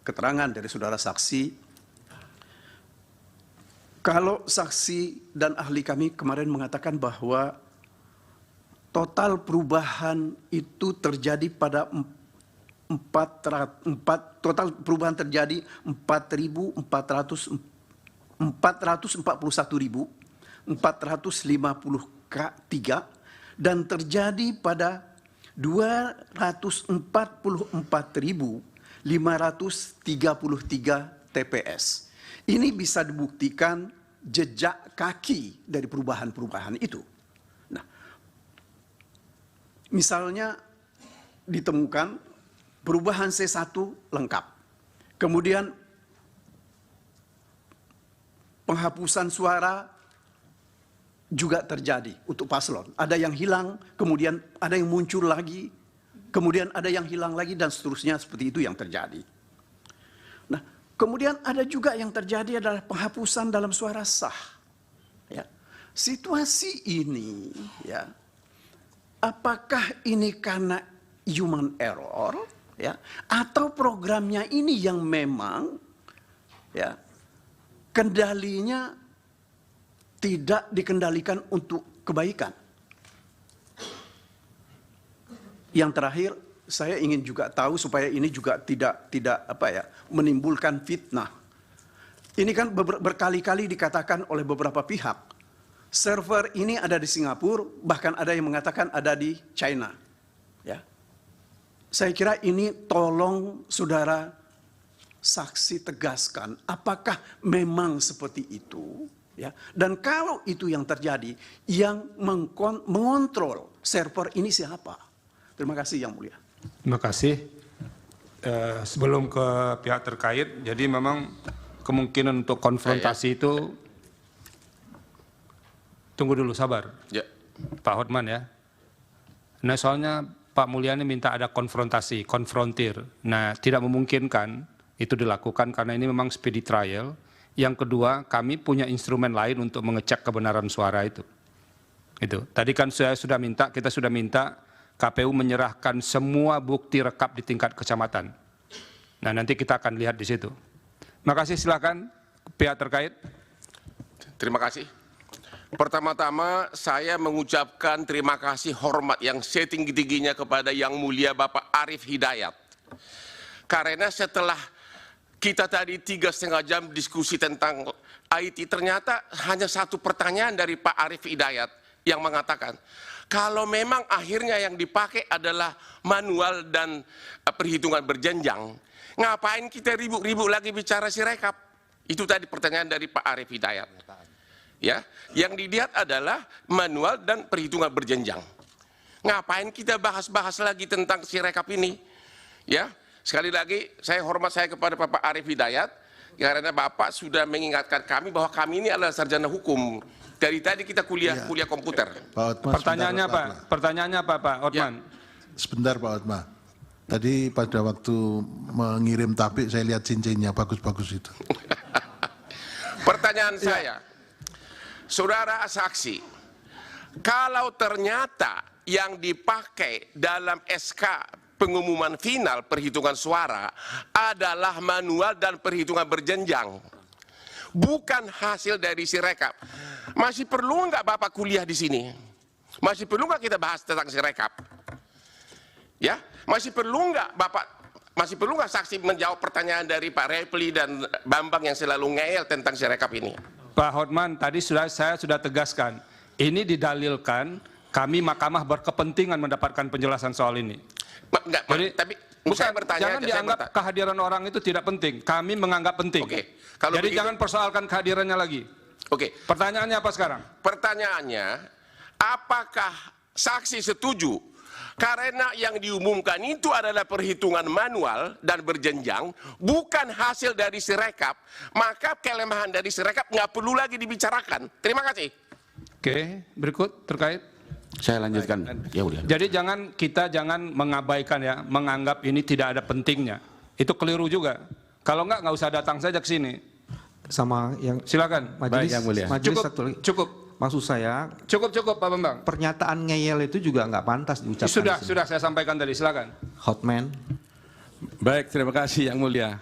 keterangan dari saudara saksi. Kalau saksi dan ahli kami kemarin mengatakan bahwa total perubahan itu terjadi pada 441.453 dan terjadi pada 244.533 TPS. Ini bisa dibuktikan jejak kaki dari perubahan-perubahan itu. Nah, misalnya ditemukan perubahan C1 lengkap. Kemudian penghapusan suara juga terjadi untuk paslon. Ada yang hilang, kemudian ada yang muncul lagi, kemudian ada yang hilang lagi, dan seterusnya seperti itu yang terjadi. Nah, kemudian ada juga yang terjadi adalah penghapusan dalam suara sah. Ya. Situasi ini, ya, apakah ini karena human error, ya, atau programnya ini yang memang, ya, kendalinya tidak dikendalikan untuk kebaikan. Yang terakhir, saya ingin juga tahu supaya ini juga tidak menimbulkan fitnah. Ini kan berkali-kali dikatakan oleh beberapa pihak, server ini ada di Singapura, bahkan ada yang mengatakan ada di China. Ya, saya kira ini tolong saudara saksi tegaskan, apakah memang seperti itu? Ya, dan kalau itu yang terjadi, yang mengontrol server ini siapa? Terima kasih Yang Mulia. Terima kasih. Sebelum ke pihak terkait, jadi memang kemungkinan untuk konfrontasi itu, tunggu dulu, sabar. Ya. Pak Hotman ya. Nah soalnya Pak Mulyani minta ada konfrontasi, konfrontir. Nah tidak memungkinkan itu dilakukan karena ini memang speedy trial. Yang kedua, kami punya instrumen lain untuk mengecek kebenaran suara itu. Itu. Tadi kan saya sudah minta, kita sudah minta KPU menyerahkan semua bukti rekap di tingkat kecamatan. Nah nanti kita akan lihat di situ. Terima kasih, silakan pihak terkait. Terima kasih. Pertama-tama saya mengucapkan terima kasih hormat yang setinggi-tingginya kepada Yang Mulia Bapak Arief Hidayat. Karena setelah kita tadi 3,5 jam diskusi tentang IT, ternyata hanya satu pertanyaan dari Pak Arief Hidayat yang mengatakan, kalau memang akhirnya yang dipakai adalah manual dan perhitungan berjenjang, ngapain kita ribut-ribut lagi bicara Sirekap? Itu tadi pertanyaan dari Pak Arief Hidayat. Ya, yang dilihat adalah manual dan perhitungan berjenjang. Ngapain kita bahas-bahas lagi tentang Sirekap ini? Ya, sekali lagi saya hormat saya kepada Bapak Arief Hidayat karena Bapak sudah mengingatkan kami bahwa kami ini adalah sarjana hukum. Dari tadi kita kuliah komputer. Pak Hotman, Pertanyaannya apa? Pertanyaannya apa Pak Hotman? Sebentar Pak Hotman. Tadi pada waktu mengirim tapik saya lihat cincinnya bagus-bagus itu. Pertanyaan saya, saudara saksi, kalau ternyata yang dipakai dalam SK pengumuman final perhitungan suara adalah manual dan perhitungan berjenjang, bukan hasil dari Sirekap, masih perlu nggak Bapak kuliah di sini? Masih perlu nggak kita bahas tentang Sirekap? Ya, masih perlu nggak Bapak, masih perlu nggak saksi menjawab pertanyaan dari Pak Repli dan Bambang yang selalu ngeyel tentang Sirekap ini? Pak Hotman, tadi saya sudah tegaskan, ini didalilkan kami Mahkamah berkepentingan mendapatkan penjelasan soal ini. Enggak, Jadi, tapi bukan, saya bertanya jangan aja, dianggap kehadiran orang itu tidak penting. Kami menganggap penting. Oke, kalau jadi begitu, jangan persoalkan kehadirannya lagi. Oke. Pertanyaannya apa sekarang? Pertanyaannya, apakah saksi setuju karena yang diumumkan itu adalah perhitungan manual dan berjenjang, bukan hasil dari Sirekap, maka kelemahan dari Sirekap nggak perlu lagi dibicarakan. Terima kasih. Oke, berikut terkait. Saya lanjutkan. Ya udah. Jadi jangan mengabaikan ya, menganggap ini tidak ada pentingnya. Itu keliru juga. Kalau nggak usah datang saja ke sini. Sama yang Silakan. majelis, Yang Mulia. majelis Cukup, satu lagi. cukup. Maksud saya Cukup Pak Bambang. pernyataan ngeyel itu juga nggak pantas diucapkan. Sudah saya sampaikan tadi. Silakan. Hotman. Baik, terima kasih Yang Mulia.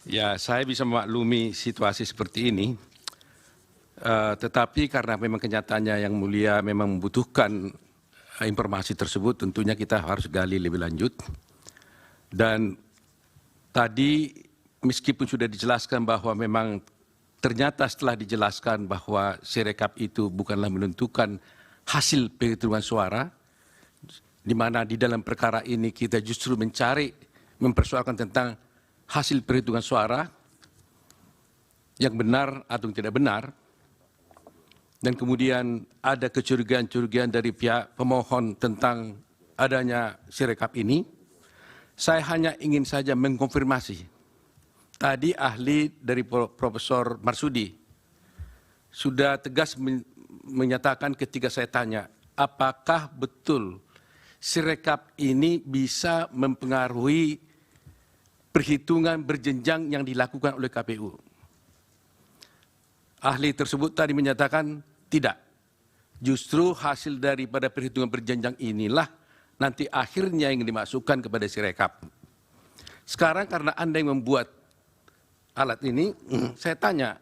Ya, saya bisa memaklumi situasi seperti ini. Tetapi karena memang kenyataannya Yang Mulia memang membutuhkan informasi tersebut, tentunya kita harus gali lebih lanjut. Dan tadi meskipun sudah dijelaskan bahwa memang ternyata setelah dijelaskan bahwa Sirekap itu bukanlah menentukan hasil penghitungan suara, di mana di dalam perkara ini kita justru mempersoalkan tentang hasil perhitungan suara yang benar atau tidak benar, dan kemudian ada kecurigaan-curigaan dari pihak pemohon tentang adanya Sirekap ini, saya hanya ingin saja mengkonfirmasi. Tadi ahli dari Profesor Marsudi sudah tegas menyatakan ketika saya tanya, apakah betul Sirekap ini bisa mempengaruhi perhitungan berjenjang yang dilakukan oleh KPU? Ahli tersebut tadi menyatakan tidak. Justru hasil daripada perhitungan berjenjang inilah nanti akhirnya yang dimasukkan kepada Sirekap. Sekarang karena Anda yang membuat alat ini, saya tanya,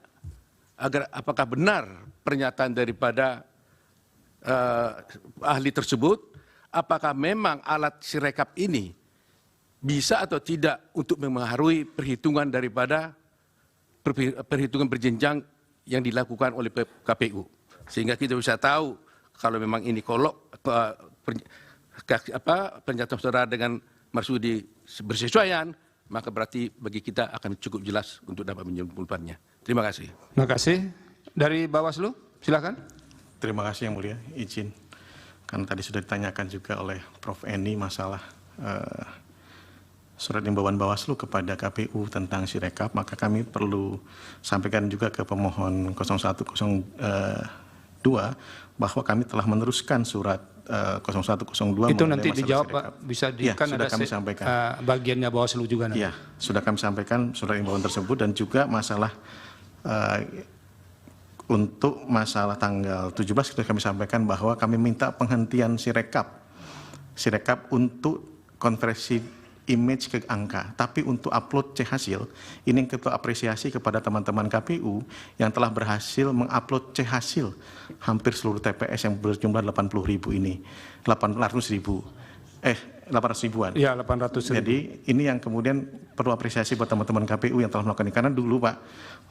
apakah benar pernyataan daripada ahli tersebut, apakah memang alat Sirekap ini bisa atau tidak untuk mempengaruhi perhitungan daripada perhitungan berjenjang yang dilakukan oleh KPU. Sehingga kita bisa tahu kalau memang ini pernyataan saudara dengan Marsudi bersesuaian, maka berarti bagi kita akan cukup jelas untuk dapat menyimpulkannya. Terima kasih. Terima kasih. Dari Bawaslu, silakan. Terima kasih Yang Mulia, izin. Karena tadi sudah ditanyakan juga oleh Prof. Eni masalah surat imbauan Bawaslu kepada KPU tentang Sirekap, maka kami perlu sampaikan juga ke pemohon 0102 bahwa kami telah meneruskan surat 0102. Itu nanti dijawab Pak, bisa di ya, kan sudah ada kami sampaikan. Bagiannya Bawaslu juga nanti. Iya, sudah kami sampaikan surat imbauan tersebut dan juga masalah untuk masalah tanggal 17 sudah kami sampaikan bahwa kami minta penghentian Sirekap untuk konversi image ke angka, tapi untuk upload C hasil, ini kita apresiasi kepada teman-teman KPU yang telah berhasil mengupload C hasil hampir seluruh TPS yang berjumlah 80.000 ini, 800.000-an. Iya, 800.000. Jadi ini yang kemudian perlu apresiasi buat teman-teman KPU yang telah melakukan ini, karena dulu Pak,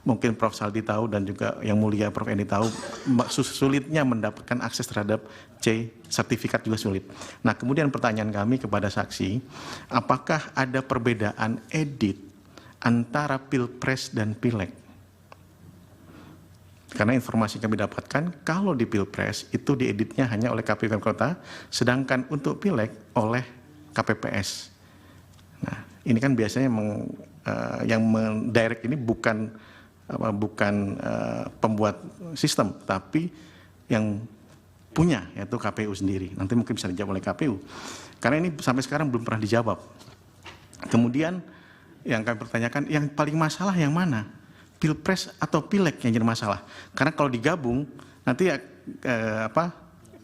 mungkin Prof. Saldi tahu dan juga Yang Mulia Prof. Eni tahu, sulitnya mendapatkan akses terhadap C sertifikat juga sulit. Nah, kemudian pertanyaan kami kepada saksi, apakah ada perbedaan edit antara Pilpres dan Pileg? Karena informasi kami dapatkan, kalau di Pilpres itu dieditnya hanya oleh KPU Kota, sedangkan untuk Pileg oleh KPPS. Nah, ini kan biasanya yang mendirect ini bukan pembuat sistem, tapi yang punya, yaitu KPU sendiri. Nanti mungkin bisa dijawab oleh KPU. Karena ini sampai sekarang belum pernah dijawab. Kemudian yang kami pertanyakan, yang paling masalah yang mana? Pilpres atau Pileg yang jadi masalah? Karena kalau digabung, nanti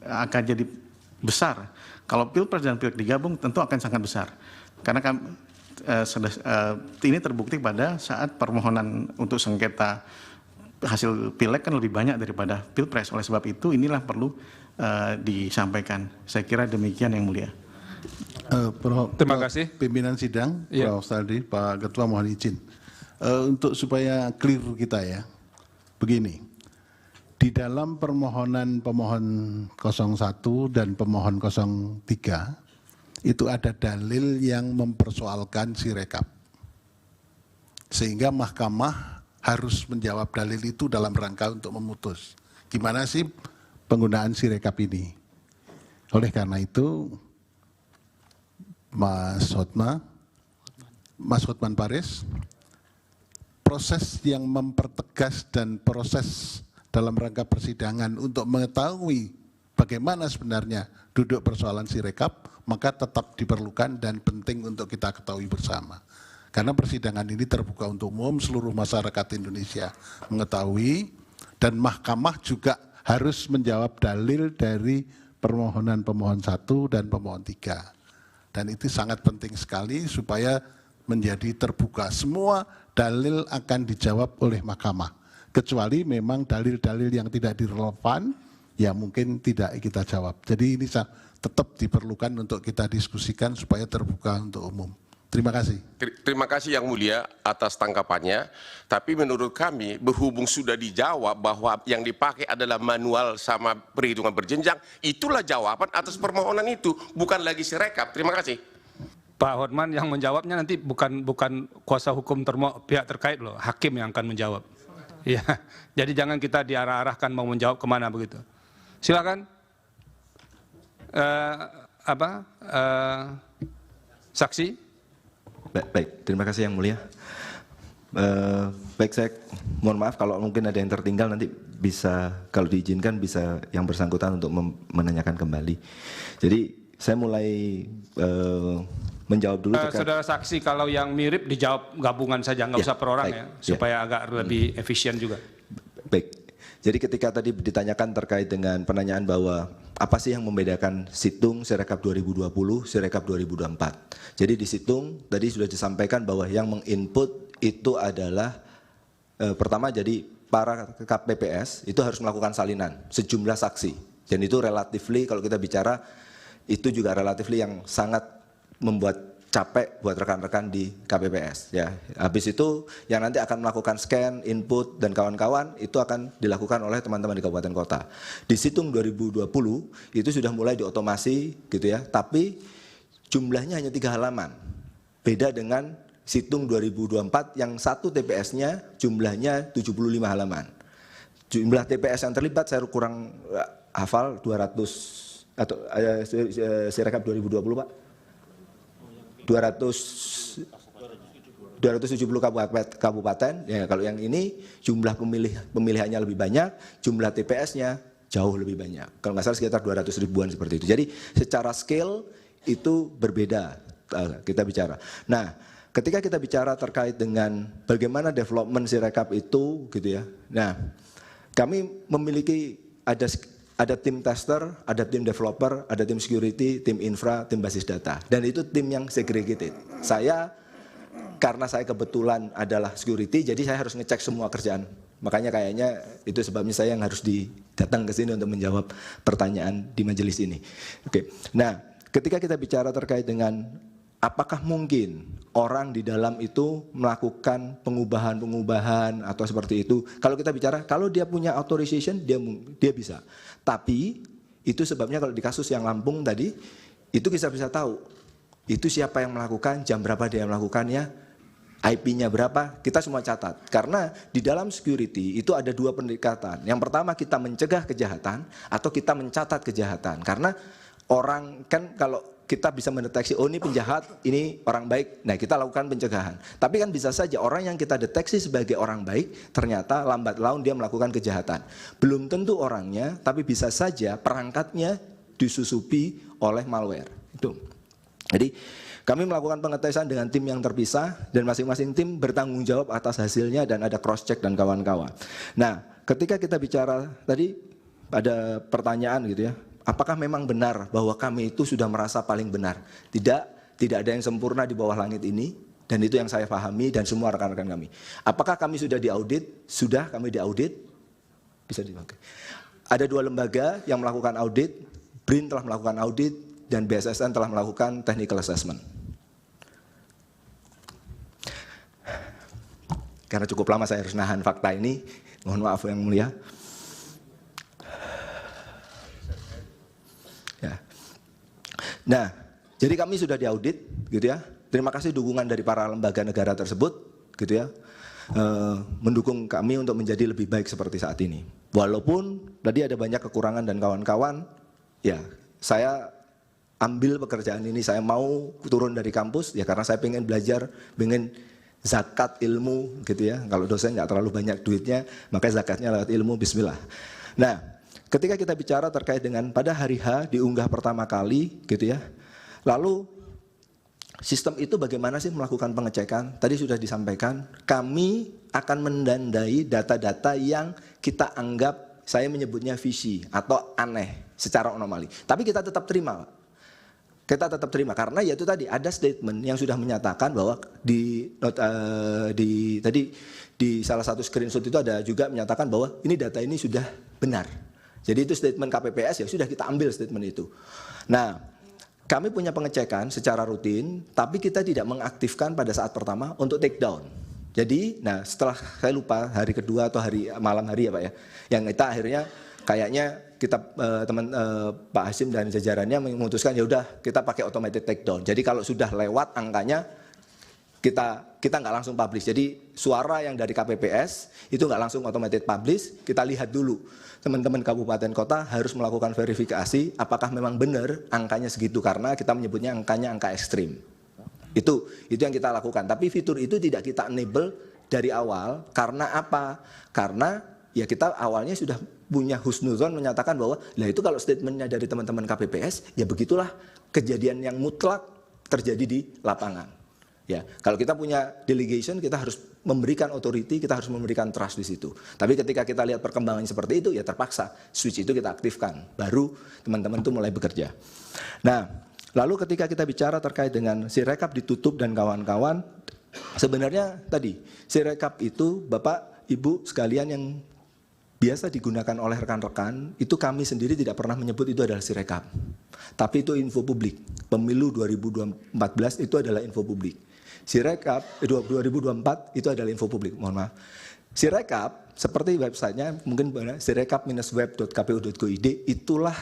akan jadi besar. Kalau Pilpres dan Pileg digabung, tentu akan sangat besar. Karena ini terbukti pada saat permohonan untuk sengketa hasil Pileg kan lebih banyak daripada Pilpres. Oleh sebab itu inilah perlu disampaikan. Saya kira demikian Yang Mulia. Terima kasih. Pimpinan sidang, Prof. Saldi, Pak Ketua mohon izin. Untuk supaya clear kita ya, begini. Di dalam permohonan pemohon 01 dan pemohon 03, itu ada dalil yang mempersoalkan Sirekap. Sehingga mahkamah harus menjawab dalil itu dalam rangka untuk memutus. Gimana sih penggunaan Sirekap ini? Oleh karena itu, Mas Hotman Paris, proses yang mempertegas dan proses dalam rangka persidangan untuk mengetahui bagaimana sebenarnya duduk persoalan Sirekap, maka tetap diperlukan dan penting untuk kita ketahui bersama. Karena persidangan ini terbuka untuk umum, seluruh masyarakat Indonesia mengetahui, dan mahkamah juga harus menjawab dalil dari permohonan pemohon 1 dan pemohon 3. Dan itu sangat penting sekali supaya menjadi terbuka. Semua dalil akan dijawab oleh mahkamah. Kecuali memang dalil-dalil yang tidak direlevan, ya mungkin tidak kita jawab. Jadi ini tetap diperlukan untuk kita diskusikan supaya terbuka untuk umum. Terima kasih. Terima kasih Yang Mulia atas tanggapannya. Tapi menurut kami, berhubung sudah dijawab bahwa yang dipakai adalah manual sama perhitungan berjenjang, itulah jawaban atas permohonan itu, bukan lagi Sirekap. Terima kasih. Pak Hotman yang menjawabnya nanti bukan kuasa hukum pihak terkait loh, hakim yang akan menjawab. Ya, jadi jangan kita diarah-arahkan mau menjawab kemana begitu. Silakan. Saksi. Baik, terima kasih Yang Mulia. Baik, saya mohon maaf kalau mungkin ada yang tertinggal, nanti bisa kalau diizinkan bisa yang bersangkutan untuk menanyakan kembali. Jadi saya mulai menjawab dulu. Saudara saksi, kalau yang mirip dijawab gabungan saja, nggak usah per orang ya, supaya agak lebih efisien juga. Baik, jadi ketika tadi ditanyakan terkait dengan penanyaan bahwa apa sih yang membedakan Situng Sirekap 2020, Sirekap 2024. Jadi di Situng tadi sudah disampaikan bahwa yang menginput itu adalah pertama, jadi para KPPS itu harus melakukan salinan sejumlah saksi. Dan itu relatifly kalau kita bicara itu juga relatifly yang sangat membuat capek buat rekan-rekan di KPPS ya. Habis itu yang nanti akan melakukan scan, input dan kawan-kawan itu akan dilakukan oleh teman-teman di kabupaten kota. Di Situng 2020 itu sudah mulai diotomasi gitu ya, tapi jumlahnya hanya 3 halaman. Beda dengan Situng 2024 yang satu TPS-nya jumlahnya 75 halaman. Jumlah TPS yang terlibat saya kurang hafal 200 atau Sirekap 2020 Pak. 270 kabupaten ya, kalau yang ini jumlah pemilihannya lebih banyak, jumlah TPS-nya jauh lebih banyak. Kalau nggak salah sekitar 200 ribuan seperti itu. Jadi secara scale itu berbeda kita bicara. Nah, ketika kita bicara terkait dengan bagaimana development Sirekap itu gitu ya. Nah, kami memiliki ada tim tester, ada tim developer, ada tim security, tim infra, tim basis data. Dan itu tim yang segregated. Karena saya kebetulan adalah security, jadi saya harus ngecek semua kerjaan. Makanya kayaknya itu sebabnya saya yang harus datang ke sini untuk menjawab pertanyaan di majelis ini. Oke. Nah, ketika kita bicara terkait dengan apakah mungkin orang di dalam itu melakukan pengubahan atau seperti itu. Kalau kita bicara, kalau dia punya authorization, dia bisa. Tapi itu sebabnya kalau di kasus yang Lampung tadi, itu kita bisa tahu. Itu siapa yang melakukan, jam berapa dia melakukannya, IP-nya berapa, kita semua catat. Karena di dalam security itu ada 2 pendekatan. Yang pertama kita mencegah kejahatan atau kita mencatat kejahatan. Karena orang kan kalau kita bisa mendeteksi, oh ini penjahat, ini orang baik, nah kita lakukan pencegahan. Tapi kan bisa saja orang yang kita deteksi sebagai orang baik, ternyata lambat laun dia melakukan kejahatan. Belum tentu orangnya, tapi bisa saja perangkatnya disusupi oleh malware. Itu. Jadi kami melakukan pengetesan dengan tim yang terpisah, dan masing-masing tim bertanggung jawab atas hasilnya dan ada cross check dan kawan-kawan. Nah, ketika kita bicara, tadi ada pertanyaan gitu ya, apakah memang benar bahwa kami itu sudah merasa paling benar? Tidak ada yang sempurna di bawah langit ini, dan itu yang saya pahami dan semua rekan-rekan kami. Apakah kami sudah diaudit? Sudah, kami diaudit. Bisa dipakai. Ada 2 lembaga yang melakukan audit, BRIN telah melakukan audit, dan BSSN telah melakukan technical assessment. Karena cukup lama saya harus nahan fakta ini, mohon maaf yang mulia. Ya. Nah, jadi kami sudah diaudit, gitu ya. Terima kasih dukungan dari para lembaga negara tersebut, gitu ya, mendukung kami untuk menjadi lebih baik seperti saat ini. Walaupun tadi ada banyak kekurangan dan kawan-kawan, ya saya ambil pekerjaan ini, saya mau turun dari kampus, ya karena saya pengen belajar, pengen zakat ilmu, gitu ya. Kalau dosen nggak terlalu banyak duitnya, makanya zakatnya lewat ilmu, bismillah. Nah, ketika kita bicara terkait dengan pada hari H diunggah pertama kali gitu ya. Lalu sistem itu bagaimana sih melakukan pengecekan? Tadi sudah disampaikan, kami akan mendandai data-data yang kita anggap, saya menyebutnya visi atau aneh secara anomali. Tapi kita tetap terima. Kita tetap terima karena yaitu tadi ada statement yang sudah menyatakan bahwa di salah satu screenshot itu ada juga menyatakan bahwa ini data ini sudah benar. Jadi itu statement KPPS, ya sudah kita ambil statement itu. Nah, kami punya pengecekan secara rutin, tapi kita tidak mengaktifkan pada saat pertama untuk take down. Jadi, nah setelah saya lupa hari kedua atau malam hari ya Pak ya, yang kita akhirnya kayaknya kita Pak Hasim dan jajarannya memutuskan ya udah kita pakai automated take down. Jadi kalau sudah lewat angkanya kita nggak langsung publish. Jadi suara yang dari KPPS itu nggak langsung automated publish. Kita lihat dulu teman-teman kabupaten kota harus melakukan verifikasi apakah memang benar angkanya segitu karena kita menyebutnya angkanya angka ekstrim. Itu yang kita lakukan. Tapi fitur itu tidak kita enable dari awal karena apa? Karena ya kita awalnya sudah punya husnuzon menyatakan bahwa lah itu kalau statementnya dari teman-teman KPPS ya begitulah kejadian yang mutlak terjadi di lapangan. Ya, kalau kita punya delegation, kita harus memberikan authority, kita harus memberikan trust di situ. Tapi ketika kita lihat perkembangan seperti itu, ya terpaksa switch itu kita aktifkan. Baru teman-teman itu mulai bekerja. Nah, lalu ketika kita bicara terkait dengan Sirekap ditutup dan kawan-kawan, sebenarnya tadi Sirekap itu Bapak Ibu sekalian yang biasa digunakan oleh rekan-rekan, itu kami sendiri tidak pernah menyebut itu adalah Sirekap. Tapi itu info publik. Pemilu 2014 itu adalah info publik. Sirekap 2024 itu adalah info publik, mohon maaf. Sirekap seperti websitenya mungkin sirekap-web.kpu.go.id, itulah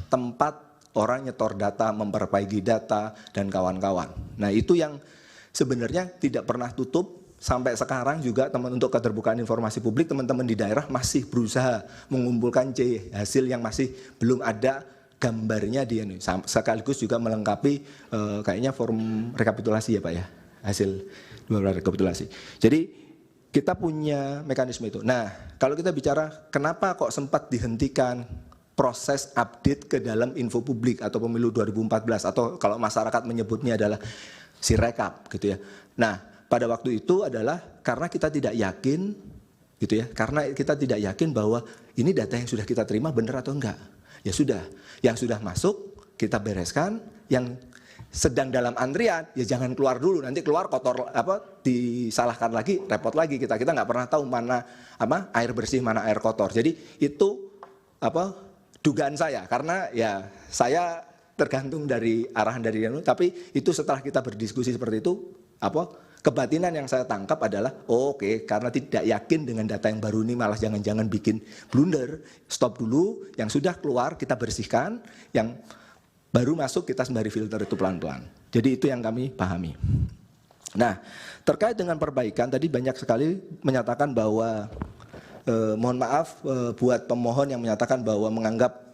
tempat orang nyetor data, memperbaiki data, dan kawan-kawan. Nah itu yang sebenarnya tidak pernah tutup. Sampai sekarang juga untuk keterbukaan informasi publik, teman-teman di daerah masih berusaha mengumpulkan hasil yang masih belum ada gambarnya dia nih. Sekaligus juga melengkapi kayaknya form rekapitulasi ya Pak ya, hasil rekapitulasi. Jadi kita punya mekanisme itu. Nah kalau kita bicara kenapa kok sempat dihentikan proses update ke dalam info publik atau pemilu 2014 atau kalau masyarakat menyebutnya adalah Sirekap gitu ya. Nah pada waktu itu adalah karena kita tidak yakin gitu ya, karena kita tidak yakin bahwa ini data yang sudah kita terima benar atau enggak. Ya sudah, yang sudah masuk kita bereskan, yang sedang dalam antrian ya jangan keluar dulu, nanti keluar kotor disalahkan lagi, repot lagi kita nggak pernah tahu mana air bersih mana air kotor. Jadi itu dugaan saya, karena ya saya tergantung dari arahan dari tapi itu setelah kita berdiskusi seperti itu kebatinan yang saya tangkap adalah oke, karena tidak yakin dengan data yang baru ini malah jangan-jangan bikin blunder, stop dulu, yang sudah keluar kita bersihkan, yang baru masuk kita sembari filter itu pelan-pelan. Jadi itu yang kami pahami. Nah terkait dengan perbaikan tadi banyak sekali menyatakan bahwa mohon maaf buat pemohon yang menyatakan bahwa menganggap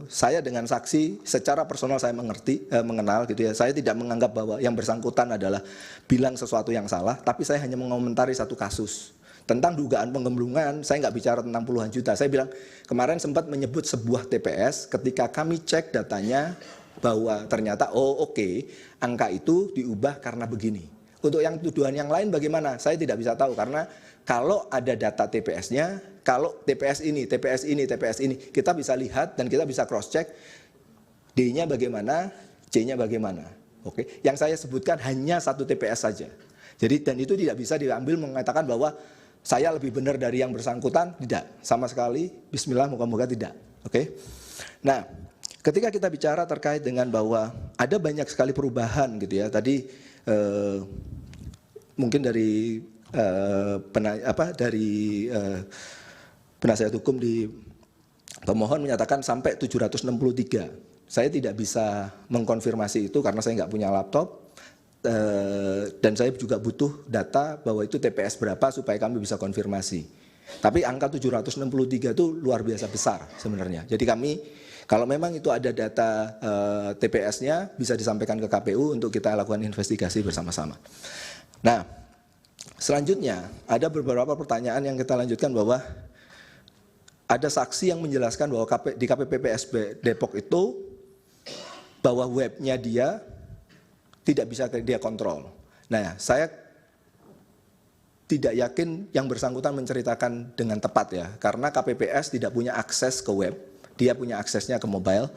saya dengan saksi secara personal saya mengenal gitu ya. Saya tidak menganggap bahwa yang bersangkutan adalah bilang sesuatu yang salah, tapi saya hanya mengomentari satu kasus tentang dugaan penggelembungan. Saya nggak bicara tentang puluhan juta. Saya bilang kemarin sempat menyebut sebuah TPS ketika kami cek datanya bahwa ternyata angka itu diubah karena begini. Untuk yang tuduhan yang lain bagaimana? Saya tidak bisa tahu karena kalau ada data TPS-nya, kalau TPS ini, kita bisa lihat dan kita bisa cross check D-nya bagaimana, C-nya bagaimana. Oke, yang saya sebutkan hanya satu TPS saja. Jadi dan itu tidak bisa diambil mengatakan bahwa saya lebih benar dari yang bersangkutan, tidak sama sekali. Bismillah, moga-moga tidak. Oke. Nah, ketika kita bicara terkait dengan bahwa ada banyak sekali perubahan gitu ya. Tadi mungkin dari penasihat hukum di pemohon menyatakan sampai 763. Saya tidak bisa mengkonfirmasi itu karena saya nggak punya laptop dan saya juga butuh data bahwa itu TPS berapa supaya kami bisa konfirmasi. Tapi angka 763 itu luar biasa besar sebenarnya. Jadi kami kalau memang itu ada data TPS-nya bisa disampaikan ke KPU untuk kita lakukan investigasi bersama-sama. Nah, selanjutnya ada beberapa pertanyaan yang kita lanjutkan bahwa ada saksi yang menjelaskan bahwa di KPPSB Depok itu bahwa webnya dia tidak bisa dia kontrol. Nah, saya tidak yakin yang bersangkutan menceritakan dengan tepat ya, karena KPPS tidak punya akses ke web, dia punya aksesnya ke mobile.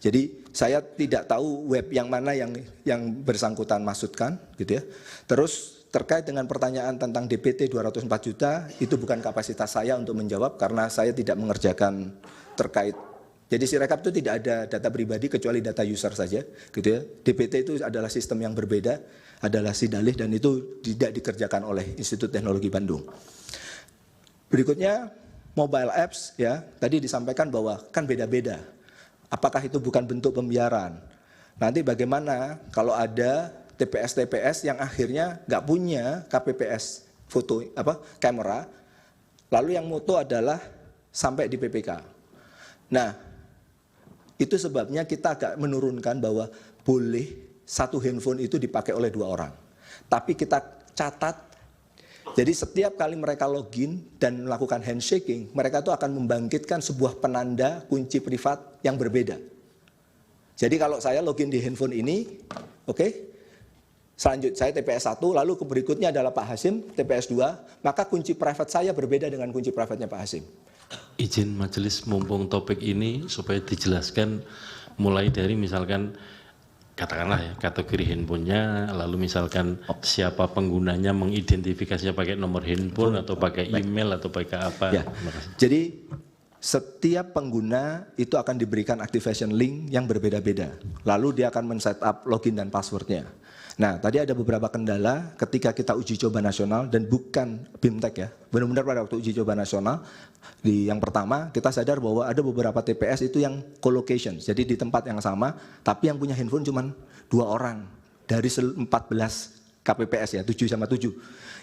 Jadi saya tidak tahu web yang mana yang bersangkutan maksudkan, gitu ya. Terus terkait dengan pertanyaan tentang DPT 204 juta, itu bukan kapasitas saya untuk menjawab karena saya tidak mengerjakan terkait. Jadi Sirekap itu tidak ada data pribadi kecuali data user saja, gitu ya. DPT itu adalah sistem yang berbeda, adalah sidalih dan itu tidak dikerjakan oleh Institut Teknologi Bandung. Berikutnya mobile apps ya, tadi disampaikan bahwa kan beda-beda. Apakah itu bukan bentuk pembiaran? Nanti bagaimana kalau ada TPS yang akhirnya nggak punya KPPS foto kamera, lalu yang moto adalah sampai di PPK. Nah, itu sebabnya kita agak menurunkan bahwa boleh satu handphone itu dipakai oleh 2 orang. Tapi kita catat, jadi setiap kali mereka login dan melakukan handshaking, mereka itu akan membangkitkan sebuah penanda kunci privat yang berbeda. Jadi kalau saya login di handphone ini, selanjutnya saya TPS 1, lalu berikutnya adalah Pak Hasim, TPS 2, maka kunci private saya berbeda dengan kunci private-nya Pak Hasim. Izin majelis mumpung topik ini supaya dijelaskan mulai dari misalkan katakanlah ya kategori handphonenya, lalu misalkan siapa penggunanya, mengidentifikasinya pakai nomor handphone atau pakai email atau pakai apa? Ya. Jadi setiap pengguna itu akan diberikan activation link yang berbeda-beda. Lalu dia akan men-setup login dan passwordnya. Nah, tadi ada beberapa kendala ketika kita uji coba nasional dan bukan BIMTEK ya. Benar-benar pada waktu uji coba nasional, di yang pertama kita sadar bahwa ada beberapa TPS itu yang co-location. Jadi di tempat yang sama, tapi yang punya handphone cuma 2 orang dari 14 KPPS ya, 7 sama 7.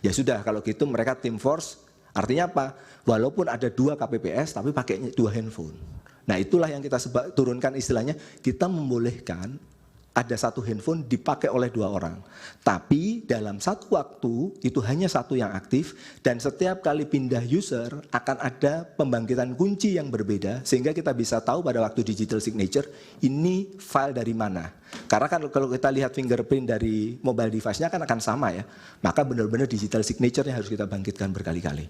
Ya sudah, kalau gitu mereka team force, artinya apa? Walaupun ada 2 KPPS, tapi pakainya 2 handphone. Nah itulah yang kita turunkan istilahnya, kita membolehkan ada 1 handphone dipakai oleh 2 orang. Tapi dalam satu waktu itu hanya 1 yang aktif dan setiap kali pindah user akan ada pembangkitan kunci yang berbeda sehingga kita bisa tahu pada waktu digital signature ini file dari mana. Karena kan kalau kita lihat fingerprint dari mobile device-nya kan akan sama ya. Maka benar-benar digital signature-nya harus kita bangkitkan berkali-kali.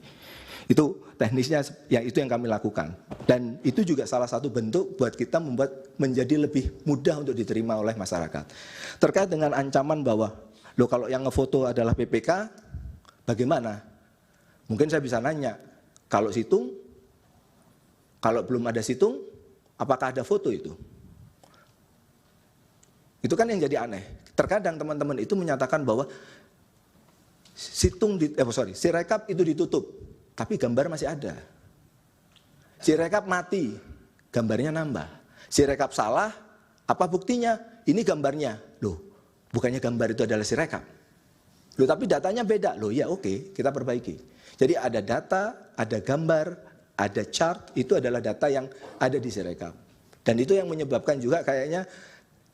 Itu teknisnya itu yang kami lakukan. Dan itu juga salah satu bentuk buat kita membuat menjadi lebih mudah untuk diterima oleh masyarakat. Terkait dengan ancaman bahwa, loh kalau yang ngefoto adalah PPK, bagaimana? Mungkin saya bisa nanya, kalau situng, kalau belum ada situng, apakah ada foto itu? Itu kan yang jadi aneh. Terkadang teman-teman itu menyatakan bahwa Sirekap itu ditutup. Tapi gambar masih ada. Sirekap mati, gambarnya nambah. Sirekap salah, apa buktinya? Ini gambarnya. Loh, bukannya gambar itu adalah Sirekap. Loh, tapi datanya beda. Loh, ya oke, kita perbaiki. Jadi ada data, ada gambar, ada chart, itu adalah data yang ada di Sirekap. Dan itu yang menyebabkan juga kayaknya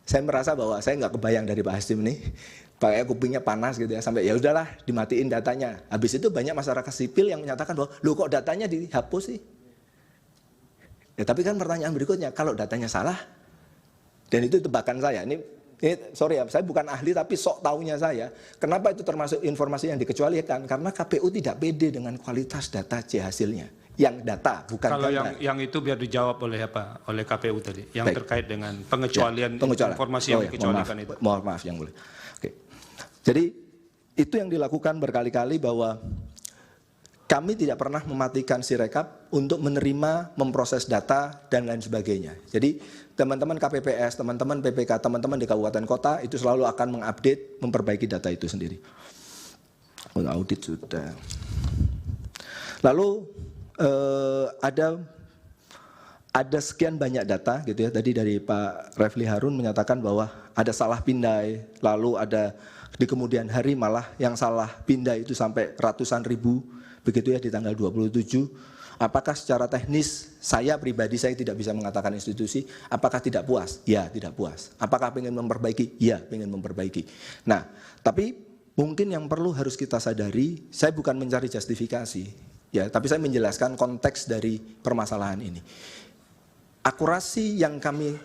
saya merasa bahwa saya nggak kebayang dari Pak Hasim nih. Pakai kupingnya panas gitu ya, sampai ya udahlah dimatiin datanya. Habis itu banyak masyarakat sipil yang menyatakan bahwa, loh kok datanya dihapus sih? Ya tapi kan pertanyaan berikutnya, kalau datanya salah, dan itu tebakan saya, ini sorry ya, saya bukan ahli tapi sok taunya saya, kenapa itu termasuk informasi yang dikecualikan? Karena KPU tidak pede dengan kualitas data C hasilnya. Yang data, bukan kalau gambar. yang itu biar dijawab oleh apa? Oleh KPU tadi, yang Baik. terkait dengan pengecualian informasi yang dikecualikan itu. Mohon maaf yang boleh. Oke. Jadi itu yang dilakukan berkali-kali bahwa kami tidak pernah mematikan Sirekap untuk menerima, memproses data dan lain sebagainya. Jadi teman-teman KPPS, teman-teman PPK, teman-teman di kabupaten kota itu selalu akan mengupdate, memperbaiki data itu sendiri. Audit sudah. Lalu ada sekian banyak data gitu ya. Tadi dari Pak Refli Harun menyatakan bahwa ada salah pindai, lalu ada di kemudian hari malah yang salah pindai itu sampai ratusan ribu begitu ya di tanggal 27. Apakah secara teknis saya pribadi saya tidak bisa mengatakan institusi, apakah tidak puas? Ya, tidak puas. Apakah ingin memperbaiki? Ya, ingin memperbaiki. Nah, tapi mungkin yang perlu harus kita sadari, saya bukan mencari justifikasi, ya, tapi saya menjelaskan konteks dari permasalahan ini. Akurasi yang kami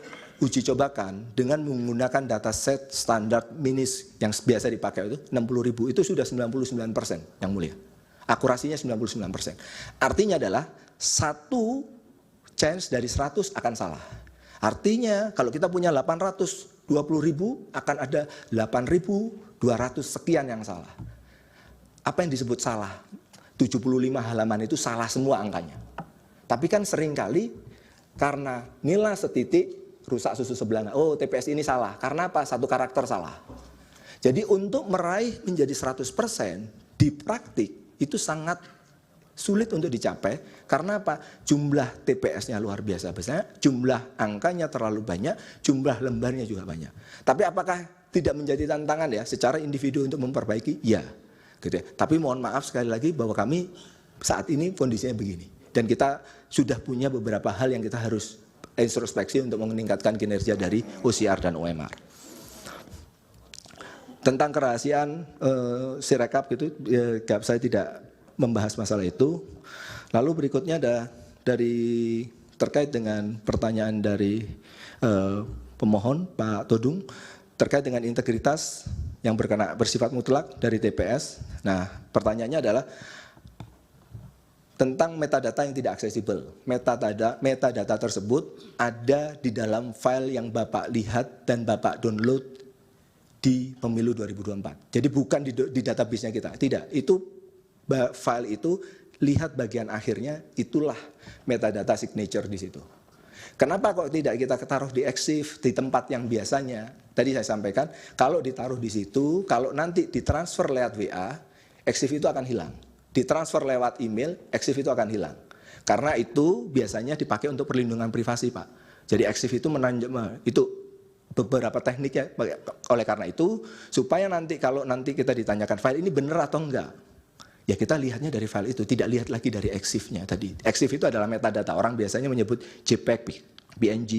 uji cobakan dengan menggunakan dataset standar MINIS yang biasa dipakai itu 60.000 itu sudah 99% yang mulia. Akurasinya 99%. Artinya adalah 1 chance dari 100 akan salah. Artinya kalau kita punya 820.000 akan ada 8.200 sekian yang salah. Apa yang disebut salah? 75 halaman itu salah semua angkanya. Tapi kan seringkali karena nilai setitik rusak susu sebelah. Oh, TPS ini salah. Karena apa? 1 karakter salah. Jadi untuk meraih menjadi 100% di praktik itu sangat sulit untuk dicapai. Karena apa? Jumlah TPS-nya luar biasa besar, jumlah angkanya terlalu banyak, jumlah lembarnya juga banyak. Tapi apakah tidak menjadi tantangan ya secara individu untuk memperbaiki? Ya. Gitu ya. Tapi mohon maaf sekali lagi bahwa kami saat ini kondisinya begini. Dan kita sudah punya beberapa hal yang kita harus introspeksi untuk meningkatkan kinerja dari OCR dan OMR. Tentang kerahasiaan Sirekap gitu, saya tidak membahas masalah itu. Lalu berikutnya ada dari terkait dengan pertanyaan dari pemohon Pak Todung terkait dengan integritas yang bersifat mutlak dari TPS. Nah, pertanyaannya adalah tentang metadata yang tidak aksesibel. Metadata tersebut ada di dalam file yang Bapak lihat dan Bapak download di pemilu 2024. Jadi bukan di database-nya kita, tidak. Itu file itu, lihat bagian akhirnya, itulah metadata signature di situ. Kenapa kok tidak kita taruh di EXIF, di tempat yang biasanya? Tadi saya sampaikan, kalau ditaruh di situ, kalau nanti ditransfer lewat WA, EXIF itu akan hilang. Ditransfer lewat email, EXIF itu akan hilang. Karena itu biasanya dipakai untuk perlindungan privasi, Pak. Jadi EXIF itu itu beberapa tekniknya. Oleh karena itu, supaya nanti kalau nanti kita ditanyakan file ini benar atau enggak, ya kita lihatnya dari file itu, tidak lihat lagi dari EXIF-nya tadi. EXIF itu adalah metadata. Orang biasanya menyebut JPEG, PNG,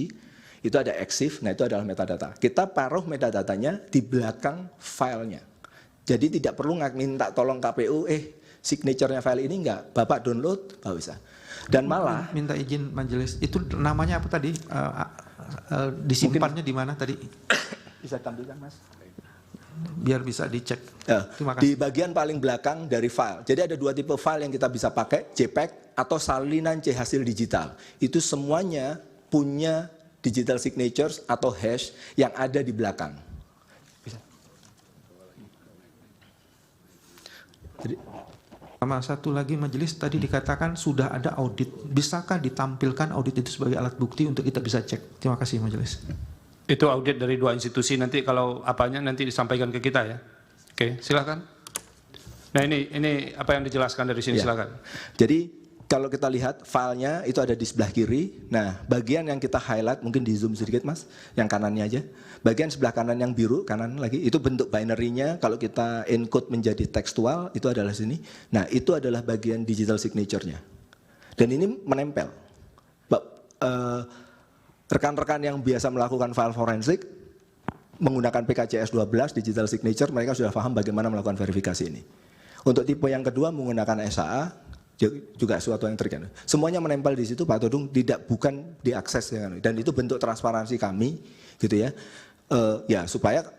itu ada EXIF, nah itu adalah metadata. Kita taruh metadatanya di belakang filenya. Jadi tidak perlu minta tolong KPU, signature-nya file ini enggak, Bapak download, Bapak bisa. Dan malah minta izin majelis, itu namanya apa tadi? Disimpannya di mana tadi? Bisa tampilkan, Mas? Biar bisa dicek. Terima kasih. Di bagian paling belakang dari file. Jadi ada dua tipe file yang kita bisa pakai, JPEG atau salinan C hasil digital. Itu semuanya punya digital signatures atau hash yang ada di belakang. Jadi, sama satu lagi majelis, tadi dikatakan sudah ada audit. Bisakah ditampilkan audit itu sebagai alat bukti untuk kita bisa cek? Terima kasih majelis. Itu audit dari 2 institusi, nanti kalau apanya nanti disampaikan ke kita ya. Oke, silakan. Nah ini apa yang dijelaskan dari sini, silakan. Jadi kalau kita lihat filenya itu ada di sebelah kiri. Nah, bagian yang kita highlight, mungkin di zoom sedikit Mas, yang kanannya aja. Bagian sebelah kanan yang biru, kanan lagi, itu bentuk binary-nya. Kalau kita encode menjadi tekstual, itu adalah sini. Nah, itu adalah bagian digital signature-nya. Dan ini menempel. Rekan-rekan yang biasa melakukan file forensik, menggunakan PKCS 12 digital signature, mereka sudah paham bagaimana melakukan verifikasi ini. Untuk tipe yang kedua menggunakan SAA, juga suatu yang terkait. Semuanya menempel di situ, Pak Todung, bukan diakses, dan itu bentuk transparansi kami, gitu ya. Ya supaya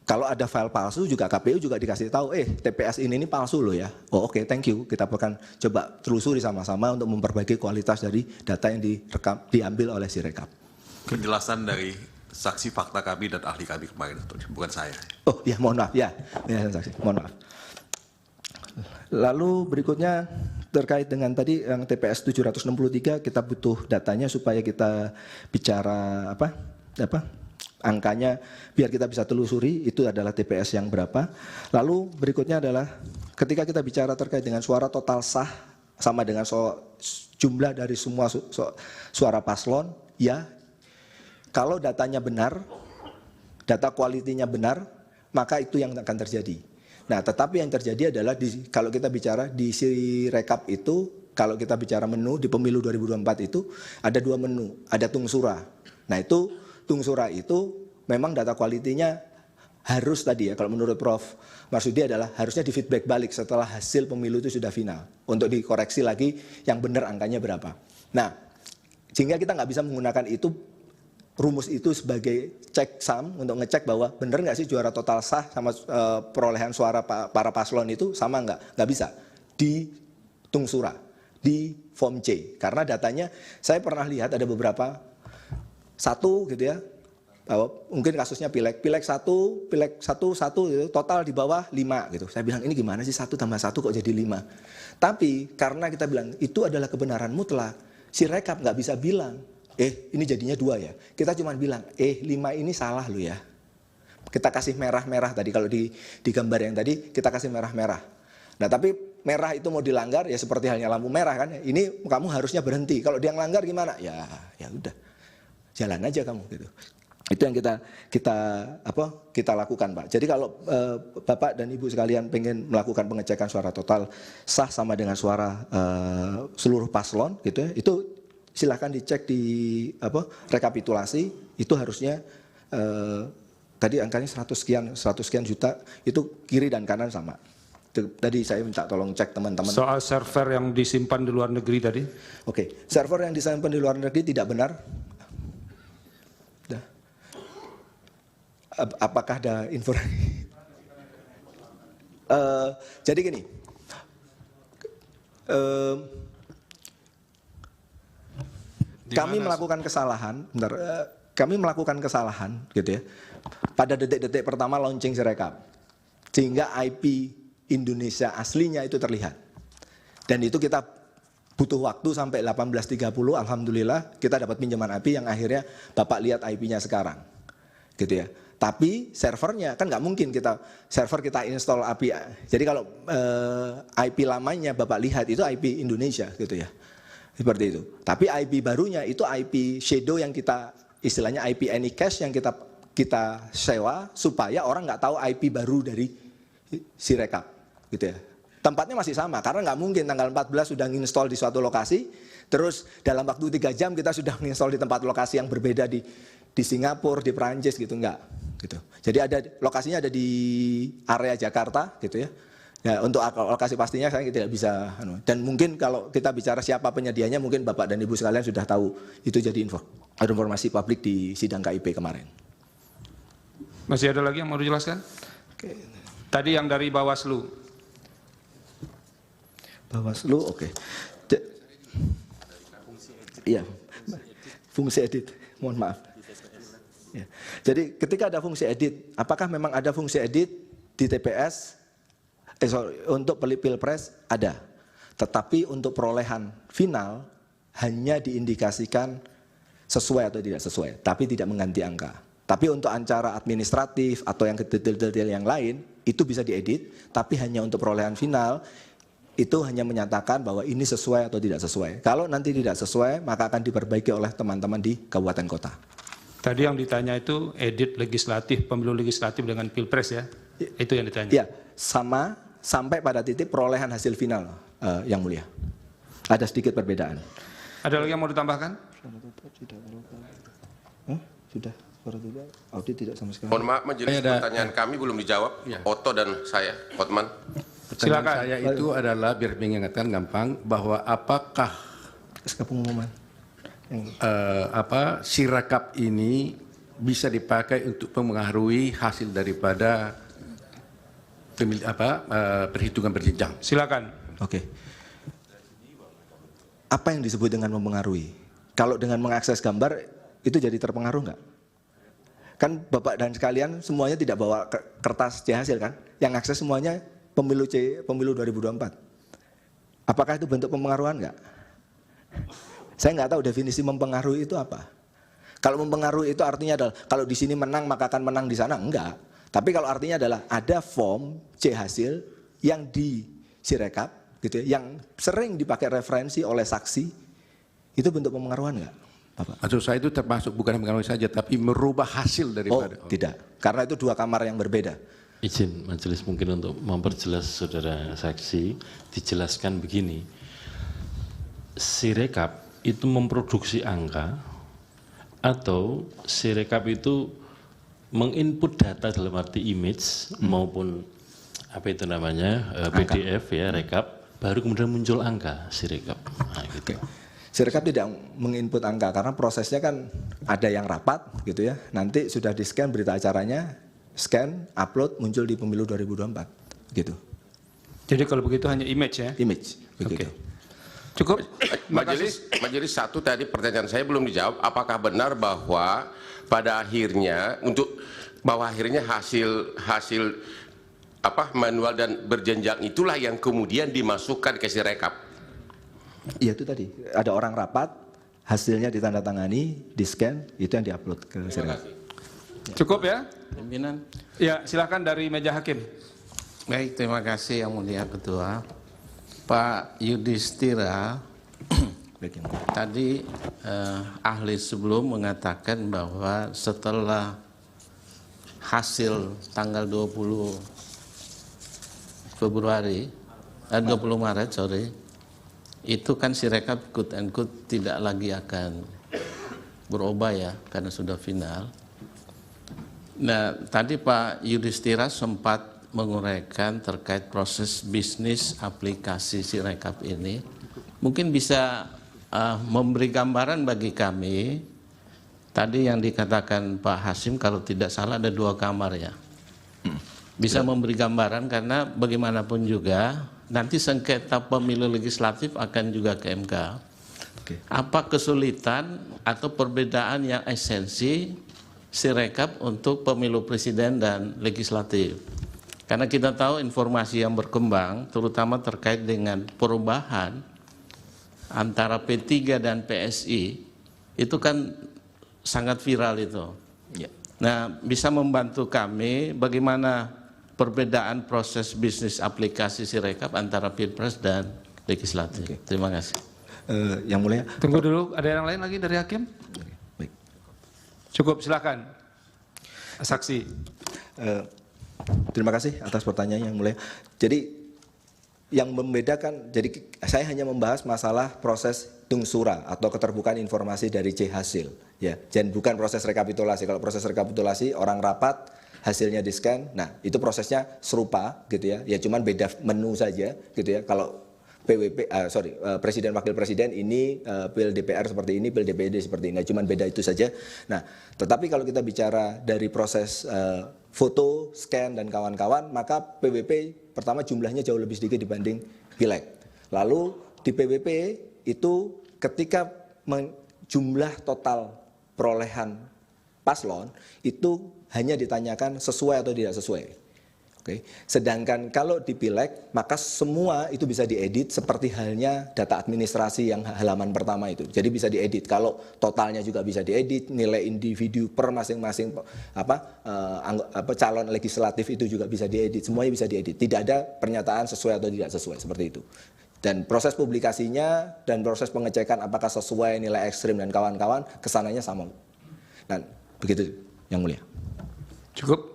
kalau ada file palsu juga KPU juga dikasih tahu, TPS ini palsu loh ya. Oh oke, thank you. Kita akan coba telusuri sama-sama untuk memperbaiki kualitas dari data yang diambil oleh Sirekap. Penjelasan dari saksi fakta kami dan ahli kami kemarin, bukan saya. Oh ya, mohon maaf ya, saksi, mohon maaf. Lalu berikutnya terkait dengan tadi yang TPS 763, kita butuh datanya supaya kita bicara angkanya biar kita bisa telusuri itu adalah TPS yang berapa. Lalu berikutnya adalah ketika kita bicara terkait dengan suara total sah sama dengan jumlah dari semua suara paslon, ya kalau datanya benar, data kualitinya benar, maka itu yang akan terjadi. Nah, tetapi yang terjadi adalah kalau kita bicara di Sirekap itu, kalau kita bicara menu di pemilu 2024 itu ada 2 menu, ada tungsura. Nah, itu tungsura itu memang data kualitinya harus tadi ya, kalau menurut Prof. Marsudi adalah harusnya di feedback balik setelah hasil pemilu itu sudah final untuk dikoreksi lagi yang benar angkanya berapa. Nah, sehingga kita nggak bisa menggunakan rumus itu sebagai cek sum untuk ngecek bahwa benar nggak sih juara total sah sama perolehan suara para paslon itu sama nggak bisa di tungsura, di form C, karena datanya saya pernah lihat ada beberapa gitu ya, bahwa mungkin kasusnya pileg 1 gitu, total di bawah 5 gitu. Saya bilang ini gimana sih 1 tambah 1 kok jadi 5? Tapi karena kita bilang itu adalah kebenaran mutlak, Sirekap nggak bisa bilang ini jadinya 2 ya. Kita cuma bilang 5 ini salah lu ya. Kita kasih merah-merah tadi, kalau di gambar yang tadi kita kasih merah-merah. Nah tapi merah itu mau dilanggar ya seperti halnya lampu merah kan. Ini kamu harusnya berhenti. Kalau dia ngelanggar gimana? Ya udah. Jalan aja kamu gitu. Itu yang kita lakukan, Pak. Jadi kalau Bapak dan Ibu sekalian pengen melakukan pengecekan suara total sah sama dengan suara seluruh paslon gitu ya, itu silahkan dicek di rekapitulasi, itu harusnya tadi angkanya 100 sekian juta, itu kiri dan kanan sama. Tadi saya minta tolong cek teman-teman. Soal server yang disimpan di luar negeri tadi? Oke, server yang disimpan di luar negeri tidak benar. Apakah ada informasi? Jadi gini, kami melakukan kesalahan, kami melakukan kesalahan gitu ya. Pada detik-detik pertama launching Sirekap. Sehingga IP Indonesia aslinya itu terlihat. Dan itu kita butuh waktu sampai 18.30, alhamdulillah kita dapat pinjaman IP yang akhirnya Bapak lihat IP-nya sekarang. Gitu ya. Tapi servernya kan nggak mungkin kita install API. Jadi kalau IP lamanya Bapak lihat itu IP Indonesia gitu ya. Seperti itu. Tapi IP barunya itu IP shadow yang kita istilahnya IP Anycash yang kita sewa supaya orang nggak tahu IP baru dari Sirekap gitu ya. Tempatnya masih sama karena nggak mungkin tanggal 14 sudah nginstall di suatu lokasi, terus dalam waktu 3 jam kita sudah nginstall di tempat lokasi yang berbeda di Singapura, di Perancis gitu, enggak gitu. Jadi lokasinya ada di area Jakarta gitu ya. Ya, untuk lokasi pastinya saya tidak bisa. Dan mungkin kalau kita bicara siapa penyedianya, mungkin Bapak dan Ibu sekalian sudah tahu. Itu jadi informasi publik di sidang KIP kemarin. Masih ada lagi yang mau dijelaskan? Oke. Tadi yang dari Bawaslu. Bawaslu, oke. Iya, fungsi edit. Mohon maaf. Ya. Jadi ketika ada fungsi edit, apakah memang ada fungsi edit di TPS? Untuk Pilpres ada, tetapi untuk perolehan final hanya diindikasikan sesuai atau tidak sesuai, tapi tidak mengganti angka. Tapi untuk acara administratif atau yang detail-detail yang lain itu bisa diedit, tapi hanya untuk perolehan final itu hanya menyatakan bahwa ini sesuai atau tidak sesuai. Kalau nanti tidak sesuai, maka akan diperbaiki oleh teman-teman di kabupaten kota. Tadi yang ditanya itu edit legislatif, pemilu legislatif dengan Pilpres ya? Itu yang ditanya? Iya, sama sampai pada titik perolehan hasil final yang mulia. Ada sedikit perbedaan. Ada lagi yang mau ditambahkan? Sudah, audit tidak sama sekali. Mohon maaf majelis, pertanyaan kami belum dijawab. Otto dan saya, Hotman. Pertanyaan saya itu adalah biar mengingatkan gampang bahwa apakah SK pengumuman Sirekap ini bisa dipakai untuk mempengaruhi hasil daripada perhitungan berjenjang. Silakan. Oke. Apa yang disebut dengan mempengaruhi? Kalau dengan mengakses gambar itu jadi terpengaruh nggak? Kan Bapak dan sekalian semuanya tidak bawa kertas C hasil kan? Yang akses semuanya pemilu 2024. Apakah itu bentuk mempengaruhan nggak? Saya nggak tahu definisi mempengaruhi itu apa. Kalau mempengaruhi itu artinya adalah kalau di sini menang maka akan menang di sana, enggak. Tapi kalau artinya adalah ada form C hasil yang di Sirekap gitu ya, yang sering dipakai referensi oleh saksi, itu bentuk mempengaruhan enggak, Bapak? Maksud saya itu termasuk bukan mempengaruhi saja, tapi merubah hasil daripada. Oh, tidak. Karena itu dua kamar yang berbeda. Izin majelis mungkin untuk memperjelas saudara saksi, dijelaskan begini. Sirekap itu memproduksi angka atau Sirekap itu menginput data dalam arti image maupun apa itu namanya PDF ya rekap, baru kemudian muncul angka Sirekap. Nah, gitu. Sirekap tidak menginput angka karena prosesnya kan ada yang rapat gitu ya. Nanti sudah di-scan berita acaranya, scan, upload, muncul di pemilu 2024 gitu. Jadi kalau begitu hanya image ya? Image begitu. Cukup. Majelis satu tadi pertanyaan saya belum dijawab. Apakah benar bahwa pada akhirnya hasil manual dan berjenjang itulah yang kemudian dimasukkan ke Sirekap? Iya itu tadi. Ada orang rapat, hasilnya ditandatangani, di-scan, itu yang diupload ke Sirekap. Cukup ya? Pimpinan. Ya, silakan dari meja hakim. Baik, terima kasih Yang Mulia Ketua. Pak Yudhistira, tadi ahli sebelum mengatakan bahwa setelah hasil tanggal 20 Maret, itu kan Sirekap quote and quote tidak lagi akan berubah ya, karena sudah final. Nah, tadi Pak Yudhistira sempat menguraikan terkait proses bisnis aplikasi Sirekap ini. Mungkin bisa memberi gambaran bagi kami, tadi yang dikatakan Pak Hasim kalau tidak salah ada 2 kamar ya. Bisa memberi gambaran karena bagaimanapun juga nanti sengketa pemilu legislatif akan juga ke MK. Apa kesulitan atau perbedaan yang esensi Sirekap untuk pemilu presiden dan legislatif? Karena kita tahu informasi yang berkembang, terutama terkait dengan perubahan antara P3 dan PSI, itu kan sangat viral itu. Nah, bisa membantu kami bagaimana perbedaan proses bisnis aplikasi Sirekap antara Pilpres dan legislatif. Terima kasih. Yang mulia. Tunggu dulu, ada yang lain lagi dari hakim? Baik. Cukup, silakan. Saksi. Terima kasih atas pertanyaan yang mulia. Jadi yang membedakan, jadi saya hanya membahas masalah proses tungsura atau keterbukaan informasi dari C hasil, ya, dan bukan proses rekapitulasi. Kalau proses rekapitulasi orang rapat, hasilnya di-scan, nah itu prosesnya serupa, gitu ya, ya cuman beda menu saja, gitu ya. Kalau Presiden Wakil Presiden ini Pil DPR seperti ini, Pil DPD seperti ini, cuman beda itu saja. Nah, tetapi kalau kita bicara dari proses foto, scan dan kawan-kawan, maka PWP pertama jumlahnya jauh lebih sedikit dibanding Pileg. Lalu di PWP itu ketika jumlah total perolehan paslon itu hanya ditanyakan sesuai atau tidak sesuai. Oke. Sedangkan kalau di Pileg maka semua itu bisa diedit seperti halnya data administrasi yang halaman pertama itu. Jadi bisa diedit. Kalau totalnya juga bisa diedit, nilai individu per masing-masing calon legislatif itu juga bisa diedit. Semuanya bisa diedit. Tidak ada pernyataan sesuai atau tidak sesuai seperti itu. Dan proses publikasinya dan proses pengecekan apakah sesuai nilai ekstrim dan kawan-kawan kesananya sama. Dan begitu yang mulia. Cukup.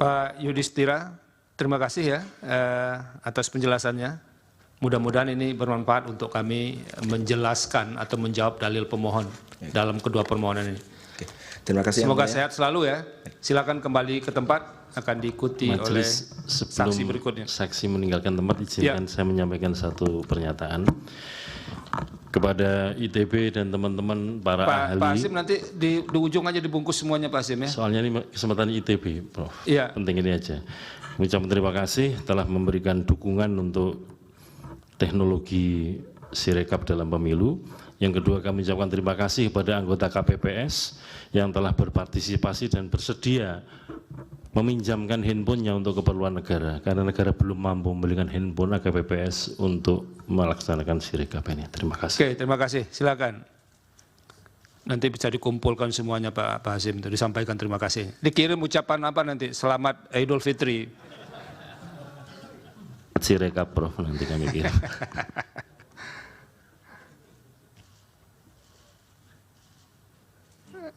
Pak Yudhistira, terima kasih ya atas penjelasannya. Mudah-mudahan ini bermanfaat untuk kami menjelaskan atau menjawab dalil pemohon dalam kedua permohonan ini. Oke. Terima kasih. Semoga sehat selalu ya. Silakan kembali ke tempat, akan diikuti oleh saksi berikutnya. Saksi meninggalkan tempat, izinkan saya menyampaikan satu pernyataan kepada ITB dan teman-teman para ahli. Pak Hasim nanti di ujung aja dibungkus semuanya Pak Hasim ya. Soalnya ini kesempatan ITB, Prof. Iya. Penting ini aja. Mengucapkan terima kasih telah memberikan dukungan untuk teknologi Sirekap dalam pemilu. Yang kedua, kami ucapkan terima kasih kepada anggota KPPS yang telah berpartisipasi dan bersedia meminjamkan handphonenya untuk keperluan negara, karena negara belum mampu membelikan handphone KPPS untuk melaksanakan Sirekap ini. Terima kasih. Oke, terima kasih. Silakan. Nanti bisa dikumpulkan semuanya Pak Hasim, disampaikan terima kasih. Dikirim ucapan apa nanti? Selamat Idul Fitri. Sirekap, Prof, nanti kami kirim.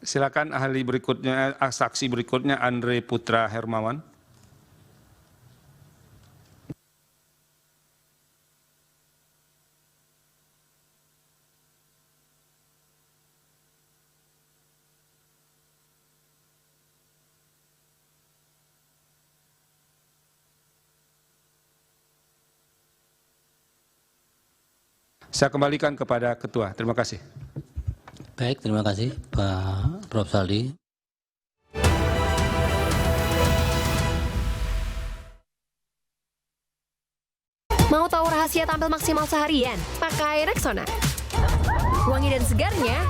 Silakan ahli berikutnya, saksi berikutnya Andre Putra Hermawan. Saya kembalikan kepada Ketua. Terima kasih. Baik, terima kasih Pak Prof. Saldi. Mau tahu rahasia tampil maksimal seharian? Pakai Rexona. Wangi dan segarnya,